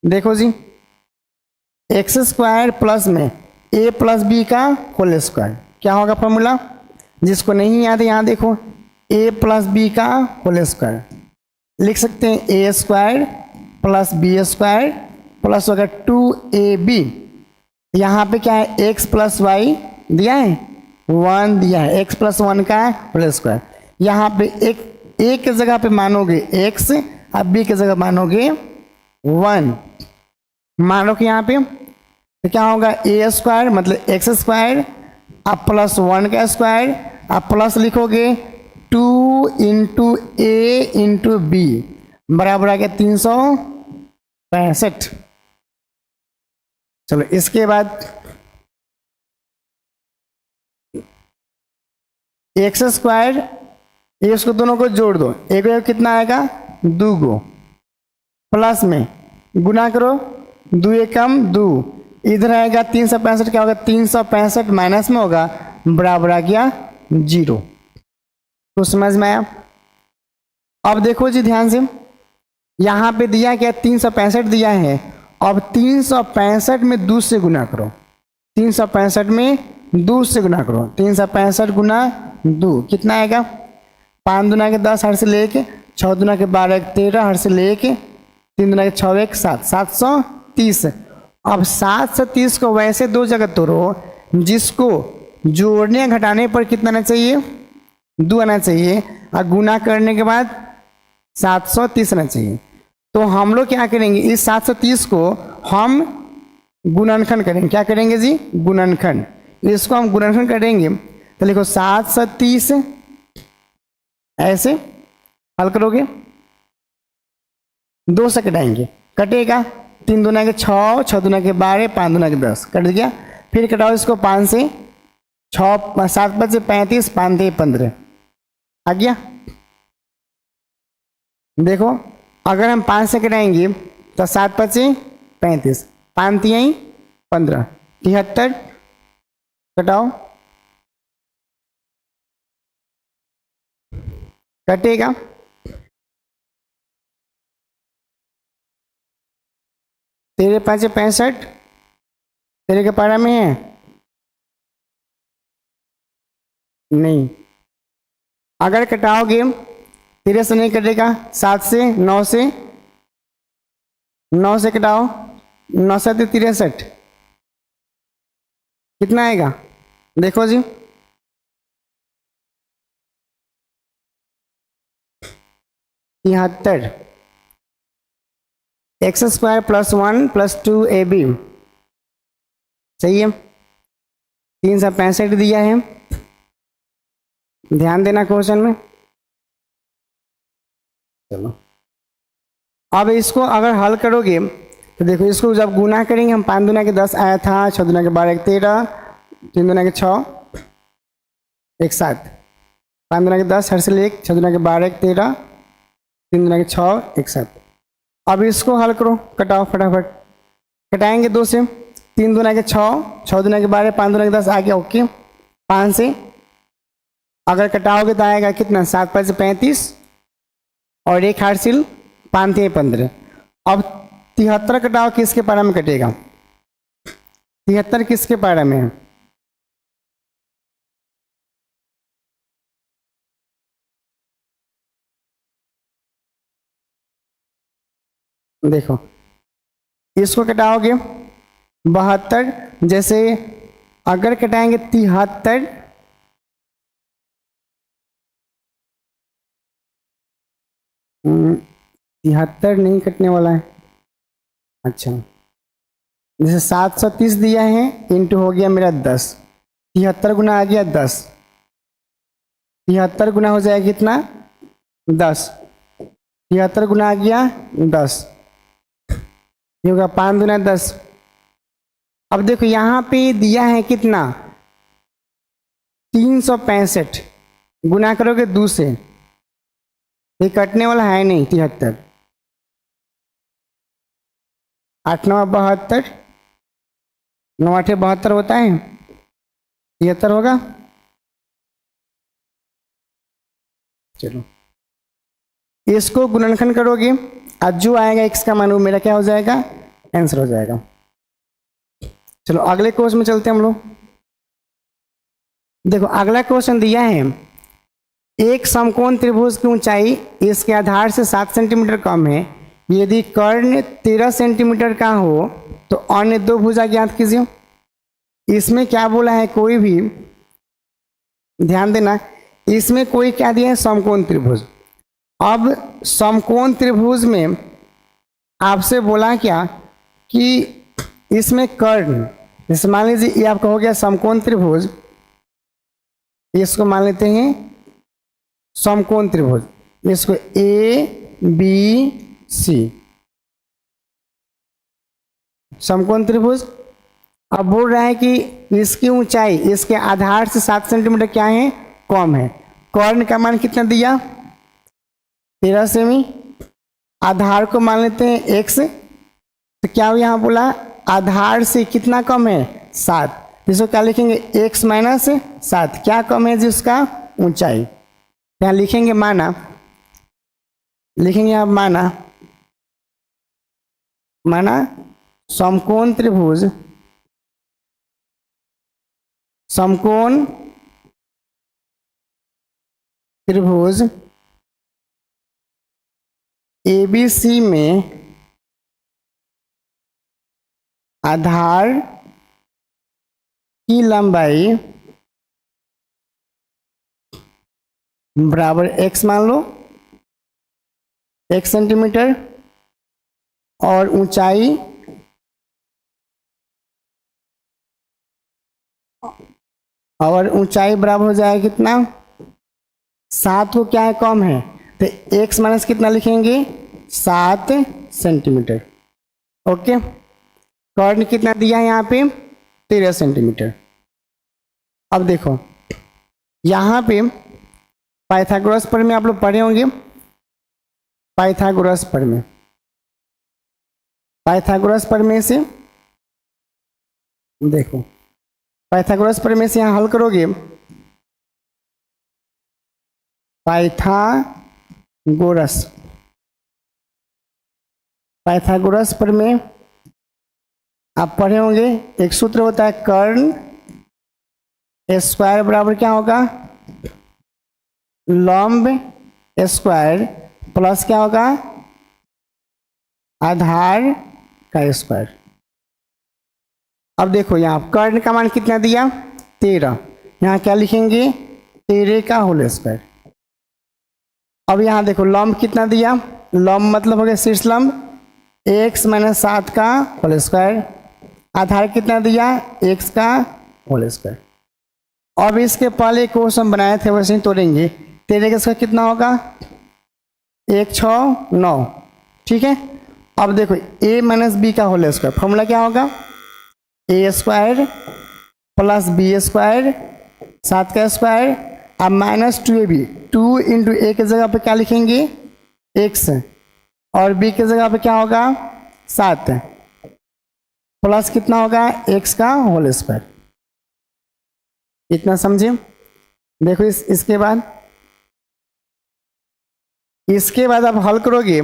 देखो जी x² प्लस में a+b का होल स्क्वायर क्या होगा फॉर्मूला, जिसको नहीं याद है यहाँ देखो, a+b का होल स्क्वायर लिख सकते हैं, a² प्लस b² प्लस होगा 2ab। यहाँ पे क्या है x+y दिया है 1 दिया है, x+1 का होल स्क्वायर। यहाँ पे एक की जगह पे मानोगे x, अब b की जगह मानोगे 1। मानो कि यहाँ पे तो क्या होगा a² मतलब x² अब +1 का स्क्वायर, अब प्लस लिखोगे 2 × a × b बराबर आ गया 365। चलो इसके बाद x², ये उसको दोनों को जोड़ दो, एक कितना आएगा 2 गो, प्लस में गुना करो 2 एकम 2, इधर आएगा 365, क्या होगा 365 माइनस में होगा बराबर आ गया 0। तो समझ में आया। अब देखो जी ध्यान से, यहाँ पे दिया क्या 365 दिया है, अब 365 में 2 से गुना करो, 365 में 2 से गुना करो, 365 गुना 2 कितना आएगा, 5 दूना के 10 हर से लेके 6 दूना के 12 13 हर से लेके 3 दूना के 6 1 7 730। अब 730 को वैसे दो जगह तोड़ो जिसको जोड़ने घटाने पर कितना आना चाहिए 2 आना चाहिए, और गुना करने के बाद 730 आना चाहिए। तो हम लोग क्या करेंगे, इस 730 को हम गुणनखंड करेंगे, क्या करेंगे जी गुणनखंड, इसको हम गुणनखंड करेंगे। तो लिखो 730 ऐसे हल करोगे, 2 से कटाएंगे, कटेगा 3 दूना के 6 6 दूना के 12 5 दूना के 10 कट गया। फिर कटाओ इसको 5 से, 6 7 5 से 35 5 3 15 आ गया। देखो अगर हम 5 से कटाएंगे तो 7 5 35 5 3 15 73 कटाओ, कटेगा 13 5 65 तेरे के पारा में है नहीं, अगर कटाओगे 13 से नहीं कटेगा, 7 से 9 से 9 से कटाओ, 9 से 63 कितना आएगा देखो जी 73। x² +1 + 2ab सही है, 365 दिया है, ध्यान देना क्वेश्चन में। चलो अब इसको अगर हल करोगे तो देखो, इसको जब गुना करेंगे हम 5 दूना के 10 आया था, 6 दूना के 12 13 3 दूना के 6 1 7 5 दूना के 10 हर से ले 6 दूना के 12 13 3 दूना के 6 1 7। अब इसको हल करो, कटाओ फटाफट, कटाएंगे 2 से, 3 दूना के 6 6 दूना के 12 5 दूना के 10 आ गया ओके। 5 से अगर कटाओगे तो आएगा कितना 7 5 35 और 1 हासिल 5 3 15। अब 73 कटाओ, किसके पारा में कटेगा 73 किसके पारा में है, देखो इसको घटाओगे 72, जैसे अगर घटाएंगे 73, तिहत्तर नहीं कटने वाला है। अच्छा, जैसे 730 दिया है, इंटू हो गया मेरा 10, 73 गुना आ गया 10, 73 गुना हो जाएगा कितना 10, 73 गुना आ गया 10, ये होगा 5 दुना 10। अब देखो यहाँ पे दिया है कितना 365, गुना करोगे 2 से, ये कटने वाला है नहीं 73, 8 9 72, 9 8 72 होता है, 73 होगा। चलो इसको गुणनखंड करोगे, आज जो आएगा x का मान वो मेरा क्या हो जाएगा, आंसर हो जाएगा। चलो अगले क्वेश्चन में चलते हैं हम लोग। देखो अगला क्वेश्चन दिया है, एक समकोण त्रिभुज की ऊंचाई इसके आधार से 7 सेंटीमीटर कम है, यदि कर्ण 13 सेंटीमीटर का हो तो अन्य दो भुजा ज्ञात कीजिए। इसमें क्या बोला है, कोई भी ध्यान देना, इसमें कोई क्या दिया है, समकोण त्रिभुज। अब समकोण त्रिभुज में आपसे बोला क्या कि इसमें कर्ण, जैसे मान लीजिए ये आपका हो गया समकोण त्रिभुज, इसको मान लेते हैं समकोण त्रिभुज, इसको ए बी सी समकोण त्रिभुज। अब बोल रहा है कि इसकी ऊंचाई इसके आधार से 7 सेंटीमीटर क्या है, कम है। कर्ण का मान कितना दिया 13 सेमी, आधार को मान लेते हैं x, तो क्या यहाँ बोला आधार से कितना कम है 7, जिसको क्या लिखेंगे x माइनस 7, क्या कम है जिसका ऊंचाई, यहाँ लिखेंगे माना, लिखेंगे आप माना, माना समकोण त्रिभुज, समकोण त्रिभुज ABC में आधार की लंबाई बराबर x मान लो, x सेंटीमीटर, और ऊंचाई बराबर हो जाएगा कितना 7 को क्या है कम है, तो x माइनस कितना लिखेंगे 7 सेंटीमीटर। ओके, कर्ण कितना दिया है यहाँ पे 13 सेंटीमीटर। अब देखो यहाँ पे पाइथागोरस पर में आप लोग पढ़े होंगे, पाइथागोरस पर में, पाइथागोरस पर में से देखो, पाइथागोरस पर में से यहाँ हल करोगे, पाइथागोरस, पाइथागोरस पर में आप पढ़े होंगे, एक सूत्र होता है कर्ण स्क्वायर बराबर क्या होगा लंब स्क्वायर प्लस क्या होगा आधार का स्क्वायर। अब देखो यहाँ कर्ण का मान कितना दिया 13, यहाँ क्या लिखेंगे 13 का होल स्क्वायर। अब यहाँ देखो लंब कितना दिया, लंब मतलब हो गया शीर्ष लंब x माइनस 7 का होल स्क्वायर, आधार कितना दिया x का होल स्क्वायर। अब इसके पहले क्वेश्चन बनाए थे वैसे ही तोड़ेंगे, 13 का स्क्वायर कितना होगा 1 6 9, ठीक है। अब देखो a माइनस बी का होल स्क्वायर, फॉर्मूला क्या होगा a square plus B square 7 का स्क्वायर, अब माइनस 2ab, 2 इंटू ए की जगह पे क्या लिखेंगे x, और b की जगह पे क्या होगा 7, प्लस कितना होगा x का होल स्क्वायर। इतना समझे। देखो इसके बाद आप हल करोगे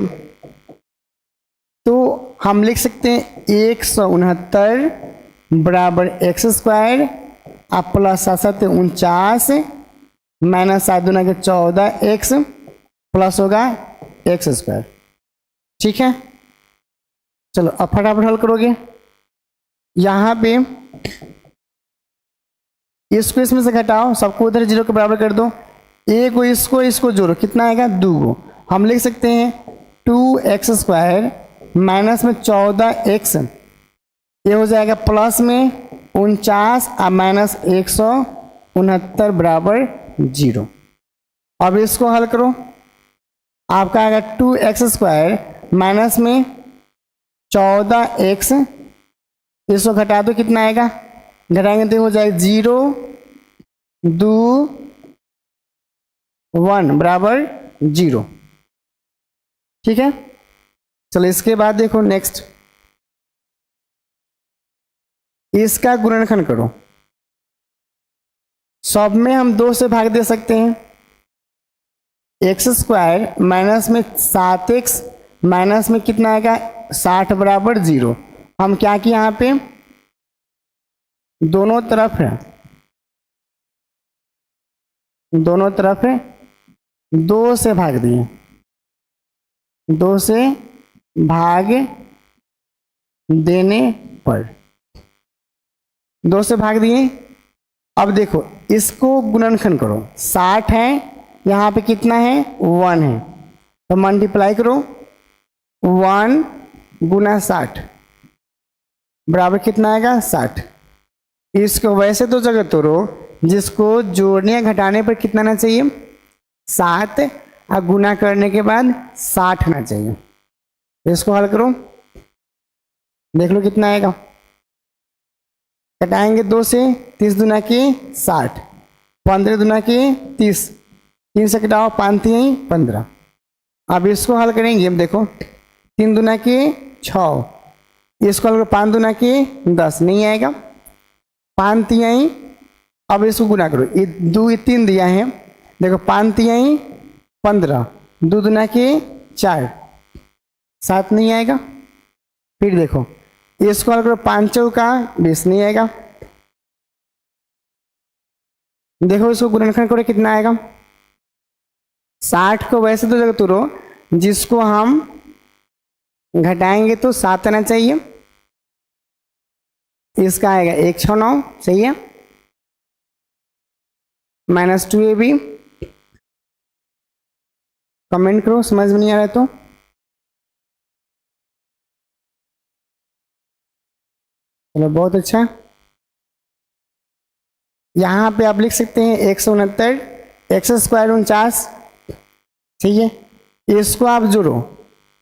तो हम लिख सकते हैं 169 बराबर एक्स स्क्वायर, आप प्लस 7 49 माइनस 7 दूना के 14 एक्स प्लस होगा एक्स स्क्वायर, ठीक है। चलो अब फटाफट हल करोगे। यहाँ पे इसको इसमें से घटाओ, सबको उधर 0 के बराबर कर दो। ए को इसको जोड़ो, कितना आएगा 2। हम लिख सकते हैं 2x² माइनस में 14x, ये हो जाएगा प्लस में 49 और माइनस 169 बराबर 0। अब इसको हल करो, आपका आएगा 2x² माइनस में 14x, इसको घटा दो, कितना आएगा, घटाएंगे तो हो जाएगा 0 2 1 बराबर 0। ठीक है, चलो इसके बाद देखो नेक्स्ट, इसका गुणनखंड करो। सब में हम 2 से भाग दे सकते हैं। x² माइनस में 7x माइनस में कितना आएगा 60 बराबर 0। हम क्या किए यहाँ पे दोनों तरफ है, दोनों तरफ है 2 से भाग दिए, 2 से भाग देने पर 2 से भाग दिए। अब देखो इसको गुणनखंड करो, 60 है, यहाँ पे कितना है 1 है, तो मल्टीप्लाई करो 1 गुना 60 बराबर कितना आएगा 60। इसको वैसे तो जगह तोड़ो, जिसको जोड़ने या घटाने पर कितना आना चाहिए 7 और गुना करने के बाद 60 आना चाहिए। इसको हल करो, देख लो कितना आएगा। घटाएंगे 2 से, 30 दूना के 60, 15 दूना के 30, 3 से घटाओ 5 3 15। अब इसको हल करेंगे, अब देखो 3 दूना के 6, इसको हल करो 5 दूना के 10, नहीं आएगा 5 3। अब इसको गुना करो, ये 2 3 दिया है, देखो 5 3 15, 2 दूना के 4, 7 नहीं आएगा। फिर देखो इसको हल करो 5 चौका 20, नहीं आएगा। देखो इसको गुणनखंड करो, कितना आएगा 60 को वैसे तो जगह तोड़ो, जिसको हम घटाएंगे तो 7 आना चाहिए। इसका आएगा 1 6 9, सही है, माइनस 2ab। कमेंट करो समझ में नहीं आ रहा है तो। चलो बहुत अच्छा, यहाँ पे आप लिख सकते हैं 169, x² 49, ठीक है। इसको आप जोड़ो,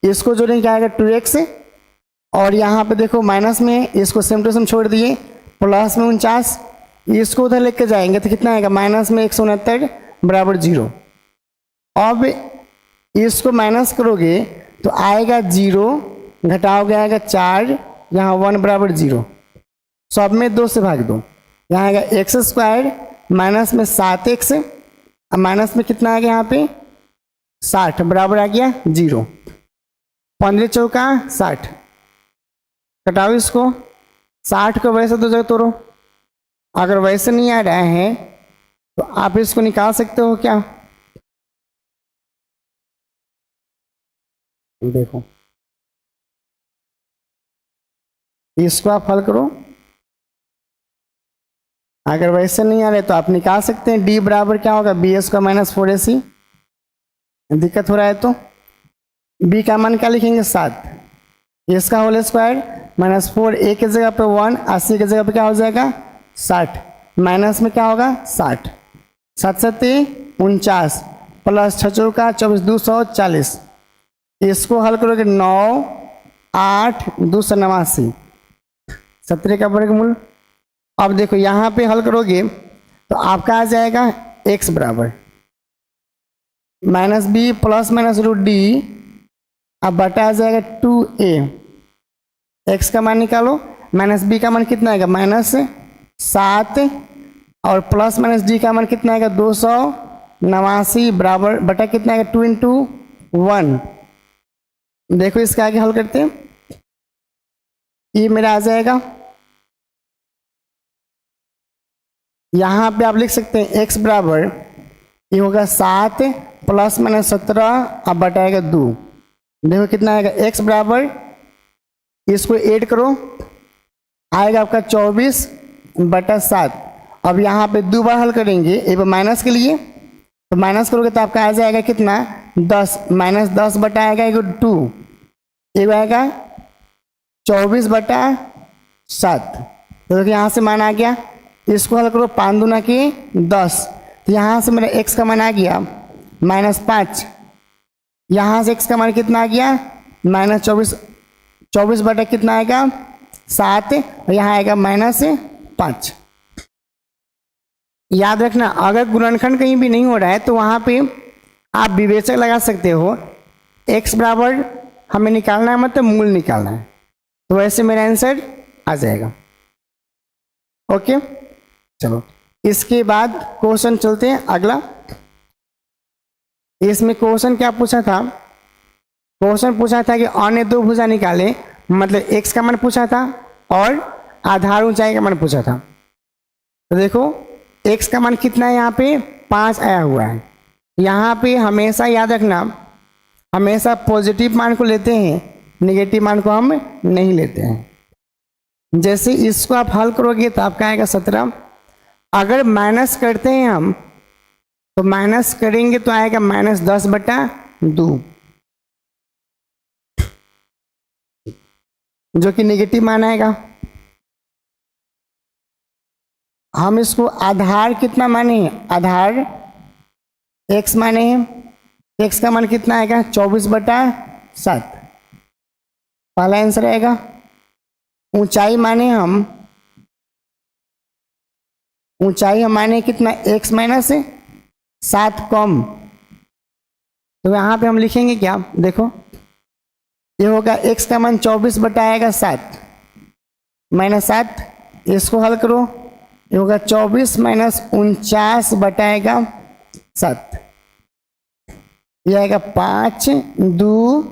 इसको जोड़ेंगे क्या आएगा 2x, और यहाँ पे देखो माइनस में, इसको सेम टू सेम छोड़ दिए, प्लस में 49, इसको उधर लेके जाएंगे तो कितना आएगा माइनस में 169 बराबर 0। अब इसको माइनस करोगे तो आएगा 0, घटाओगे आएगा 4, यहाँ 1 बराबर 0। सब में 2 से भाग दो, यहाँ आएगा x² माइनस में 7x, अब माइनस में कितना आ गया यहाँ पे 60 बराबर आ गया 0। 15 चौका 60, कटाओ इसको, 60 को वैसे तो जगह तोड़ो, अगर वैसे नहीं आ रहा है तो आप इसको निकाल सकते हो क्या, देखो इसको आप हल करो। अगर वैसे नहीं आ रहे तो आप निकाल सकते हैं, d बराबर क्या होगा bs का माइनस 4ac। दिक्कत हो रहा है तो b का मान क्या लिखेंगे 7, इसका होल स्क्वायर माइनस 4, a की जगह पे 1, 80 की जगह पे क्या हो जाएगा 60, माइनस में क्या होगा 60, 7 7 49 प्लस 6 चौका 24 240। इसको हल करोगे 9 8 289, 17 का वर्गमूल। अब देखो यहाँ पे हल करोगे तो आपका आ जाएगा x बराबर minus B plus minus root D, अब बटा आ जाएगा 2a। x का मान निकालो, माइनस बी का मान कितना आएगा माइनस 7, और प्लस माइनस डी का मान कितना आएगा 289 बराबर बटा कितना आएगा 2 × 1। देखो इसका आगे हल करते हैं, ये मेरा आ जाएगा, यहाँ पे आप लिख सकते हैं x बराबर ये होगा 7 प्लस माइनस 17 अब बटाएगा 2। देखो कितना आएगा x बराबर इसको ऐड करो, आएगा आपका 24/7। अब यहाँ पे 2 बार हल करेंगे, एक बार माइनस के लिए, तो माइनस करोगे तो आपका आ जाएगा कितना 10, -10 बटा आएगा 2, एक आएगा 24/7। तो देखिए यहाँ से मान आ गया, इसको हल करो 5 दूना के 10, तो यहाँ से मेरा x का मान आ गया -5, यहाँ से x का मान कितना आ गया -24, 24 बटा कितना आएगा 7, और यहाँ आएगा -5। याद रखना, अगर गुणनखंड कहीं भी नहीं हो रहा है तो वहाँ पे आप विवेचक लगा सकते हो, x बराबर हमें निकालना है, मतलब मूल निकालना है, तो वैसे मेरा आंसर आ जाएगा। ओके, चलो इसके बाद क्वेश्चन चलते हैं अगला। इसमें क्वेश्चन क्या पूछा था, क्वेश्चन पूछा था कि अन्य 2 भुजा निकाले, मतलब x का मान पूछा था और आधार ऊंचाई का मान पूछा था। तो देखो x का मान कितना है, यहाँ पे 5 आया हुआ है। यहाँ पे हमेशा याद रखना, हमेशा पॉजिटिव मान को लेते हैं, नेगेटिव मान को हम नहीं लेते हैं। जैसे इसको आप हल करोगे तो आपका आएगा 17। अगर माइनस करते हैं हम, तो माइनस करेंगे तो आएगा -10/2, जो कि नेगेटिव मान आएगा। हम इसको आधार कितना माने हैं, आधार x माने हैं, x का मान कितना आएगा 24/7, पहला आंसर आएगा। ऊंचाई माने हम, ऊंचाई हम माने कितना x - 7 कम, तो यहाँ पे हम लिखेंगे क्या, देखो ये होगा x का मान 24/7 -7, इसको हल करो, ये होगा 24 - 49/7, ये आएगा 5, 2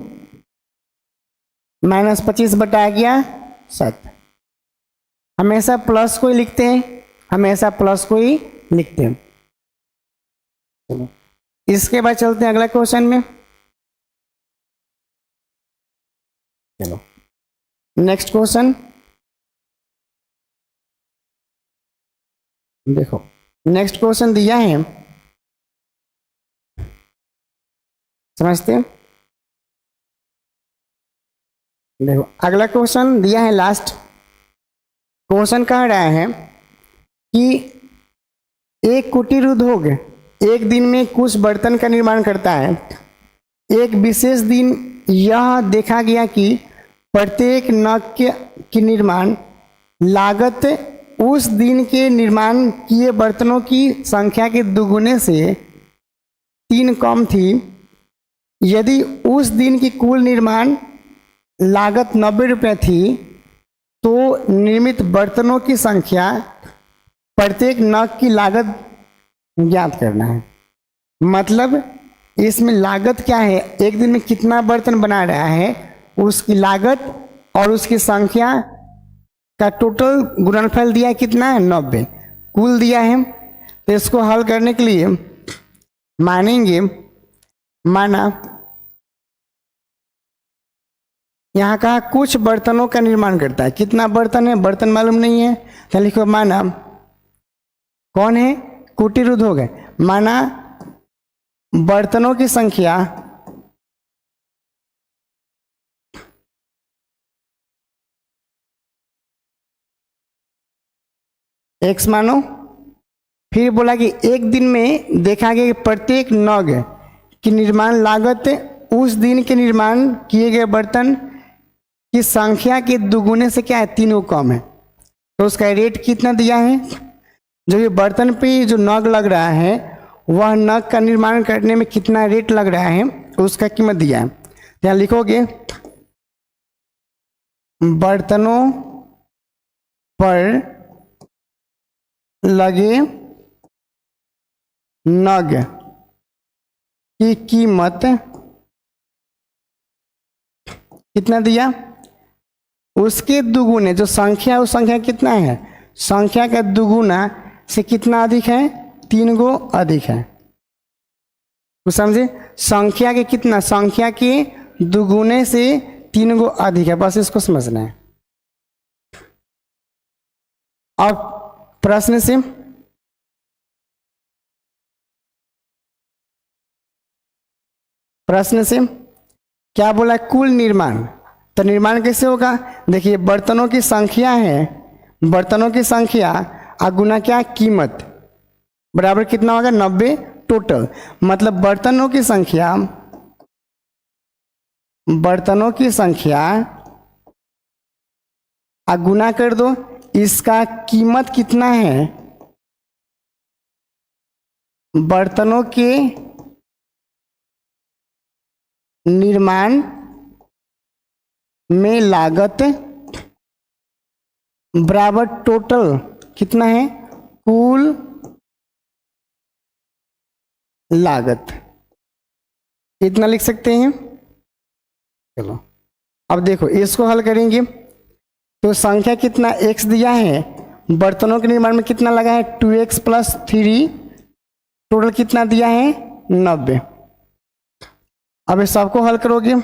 -25/7। हमेशा प्लस को ही लिखते हैं, हमेशा प्लस को ही लिखते हैं। चलो इसके बाद चलते हैं अगला क्वेश्चन में। चलो नेक्स्ट क्वेश्चन देखो, नेक्स्ट क्वेश्चन दिया है, समझते हैं। देखो अगला क्वेश्चन दिया है, लास्ट क्वेश्चन कह रहा है कि एक कुटीर उद्योग एक दिन में कुछ बर्तन का निर्माण करता है। एक विशेष दिन यह देखा गया कि प्रत्येक नग की निर्माण लागत उस दिन के निर्माण किए बर्तनों की संख्या के दुगुने से 3 कम थी। यदि उस दिन की कुल निर्माण लागत 90 रुपये थी, तो निर्मित बर्तनों की संख्या प्रत्येक नग की लागत ज्ञात करना है। मतलब इसमें लागत क्या है, एक दिन में कितना बर्तन बना रहा है उसकी लागत और उसकी संख्या का टोटल गुणनफल दिया है, कितना है 90, कुल दिया है। तो इसको हल करने के लिए मानेंगे, माना यहाँ कहा कुछ बर्तनों का निर्माण करता है, कितना बर्तन है, बर्तन मालूम नहीं है, तो लिखो माना कौन है, कुटीर उद्योग है, माना बर्तनों की संख्या x मानो। फिर बोला कि एक दिन में देखा गया कि प्रत्येक नग की निर्माण लागत उस दिन के निर्माण किए गए बर्तन की संख्या के दुगुने से क्या है 3 कम है। तो उसका रेट कितना दिया है, जो ये बर्तन पे जो नग लग रहा है वह नग का निर्माण करने में कितना रेट लग रहा है उसका कीमत दिया है। यहाँ लिखोगे बर्तनों पर लगे नग की कीमत कितना दिया, उसके दुगुने, जो संख्या उस संख्या कितना है, संख्या का दुगुना से कितना अधिक है, 3 गो अधिक है। तो समझे, संख्या के कितना, संख्या के दुगुने से 3 गो अधिक है, बस इसको समझना है। अब प्रश्न से क्या बोला है? कुल निर्माण। तो निर्माण कैसे होगा? देखिए बर्तनों की संख्या है, बर्तनों की संख्या और गुना क्या? कीमत, बराबर कितना होगा? 90 टोटल। मतलब बर्तनों की संख्या और गुना कर दो इसका कीमत कितना है, बर्तनों के निर्माण में लागत बराबर टोटल कितना है? कुल लागत। इतना लिख सकते हैं। चलो अब देखो इसको हल करेंगे तो संख्या कितना x दिया है, बर्तनों के निर्माण में कितना लगा है? 2x प्लस 3, टोटल कितना दिया है? 90। अब इस सबको हल करोगे, ये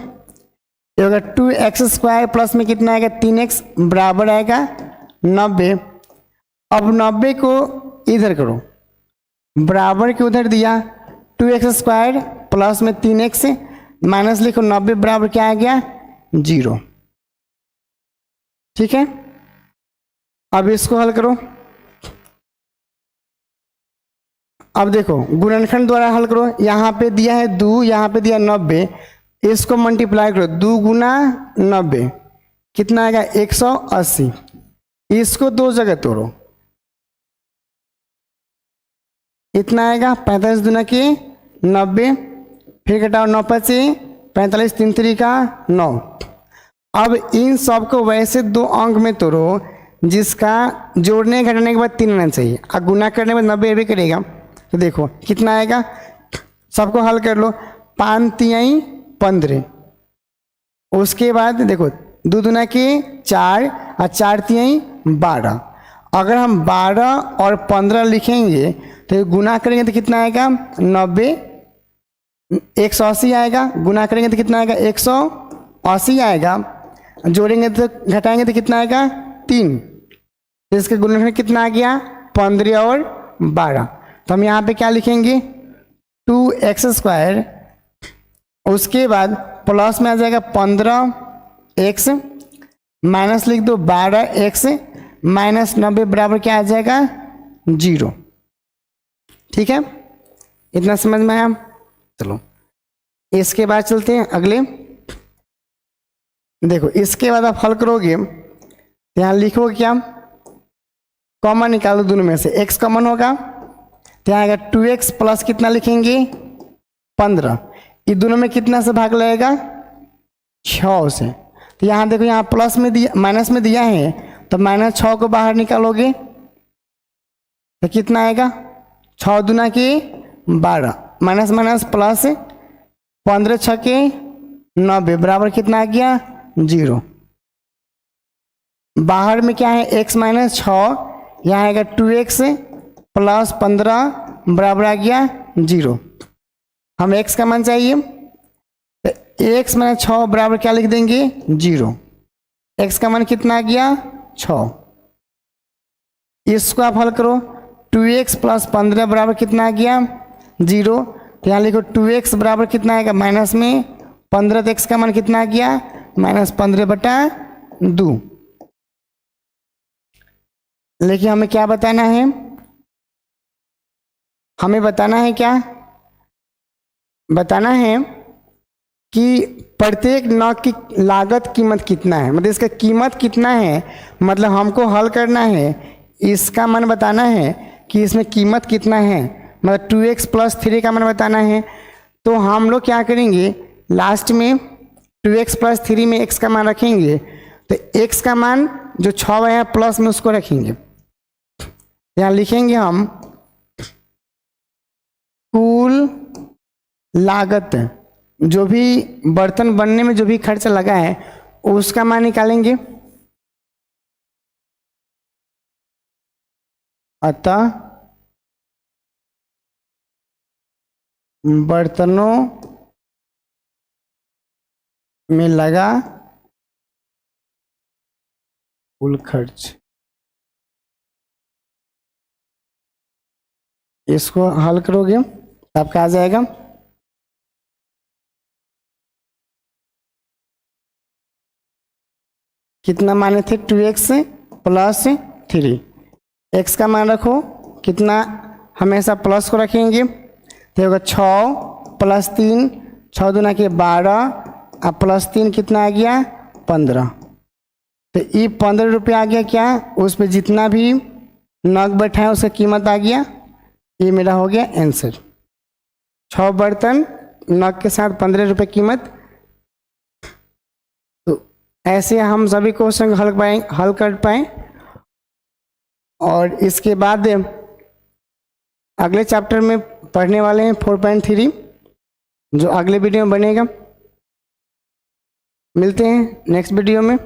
होगा 2x² प्लस में कितना आएगा? 3x बराबर आएगा 90। अब 90 को इधर करो, बराबर के उधर दिया, 2x² प्लस में 3x माइनस लिखो 90 बराबर क्या आ गया? 0। ठीक है, अब इसको हल करो। अब देखो गुणनखंड द्वारा हल करो, यहाँ पे दिया है 2, यहाँ पे दिया 90, इसको मल्टीप्लाई करो, 2 गुना 90 कितना आएगा? 180। इसको 2 जगह तोड़ो, इतना आएगा 45 दूना के 90, फिर घटाओ 9 5 45, 3 3 का 9। अब इन सब को वैसे 2 अंक में तोड़ो जिसका जोड़ने घटाने के बाद 3 आना चाहिए, और गुना करने के बाद 90 भी करेगा। तो देखो कितना आएगा, सबको हल कर लो, 5 3 15, उसके बाद देखो 2 दूना के 4 और 4 3 12। अगर हम 12 और 15 लिखेंगे तो गुना करेंगे तो कितना आएगा? 90, 180 आएगा, गुना करेंगे तो कितना आएगा? 180 आएगा, जोड़ेंगे तो घटाएंगे तो कितना आएगा? 3। तो इसका गुणनखंड कितना आ गया? 15 और 12। तो हम यहाँ पे क्या लिखेंगे? 2x², उसके बाद प्लस में आ जाएगा 15x, माइनस लिख दो 12x माइनस 90 बराबर क्या आ जाएगा? 0। ठीक है, इतना समझ में आया? चलो इसके बाद चलते हैं अगले। देखो इसके बाद आप हल करोगे तो यहाँ लिखोगे क्या? कॉमन निकालो दोनों में से, x कॉमन होगा तो यहाँ आएगा 2x प्लस कितना लिखेंगे? 15। ये दोनों में कितना से भाग लगेगा? 6 से। तो यहाँ देखो यहाँ प्लस में दिया, माइनस में दिया है, तो -6 को बाहर निकालोगे तो कितना आएगा? 6 दूना के 12, माइनस माइनस प्लस 15 6 के 90 बराबर कितना आ गया? 0। बाहर में क्या है? x माइनस 6, यहाँ आएगा 2x प्लस 15 बराबर आ गया 0। हम x का मान चाहिए तो x माइनस 6 बराबर क्या लिख देंगे? 0। x का मान कितना आ गया? 6। इसको आप हल करो, 2x प्लस 15 बराबर कितना आ गया? 0। तो यहाँ लिखो 2x बराबर कितना आएगा? माइनस में 15, तो x का मान कितना आ गया? -15/2। लेकिन हमें क्या बताना है? हमें बताना है क्या? बताना है कि प्रत्येक नग की लागत कीमत कितना है, मतलब इसका कीमत कितना है, मतलब हमको हल करना है, इसका मान बताना है कि इसमें कीमत कितना है, मतलब 2x प्लस 3 का मान बताना है। तो हम लोग क्या करेंगे, लास्ट में 2x प्लस 3 में x का मान रखेंगे, तो x का मान जो 6 है प्लस में उसको रखेंगे, यहाँ लिखेंगे हम कुल लागत, जो भी बर्तन बनने में जो भी खर्च लगा है उसका मान निकालेंगे। अतः बर्तनों में लगा कुल खर्च, इसको हल करोगे तो आपका आ जाएगा कितना माने थे 2x प्लस 3। x का मान रखो कितना, हमेशा प्लस को रखेंगे तो होगा 6 प्लस 3, 6 दूना के 12 और प्लस 3 कितना आ गया 15। तो ये 15 रुपये आ गया क्या, उस पर जितना भी नग बैठा है उसका कीमत आ गया। ये मेरा हो गया आंसर, 6 बर्तन नग के साथ 15 रुपये कीमत। तो ऐसे हम सभी क्वेश्चन हल कर पाए। और इसके बाद अगले चैप्टर में पढ़ने वाले हैं 4.3, जो अगले वीडियो में बनेगा। मिलते हैं नेक्स्ट वीडियो में।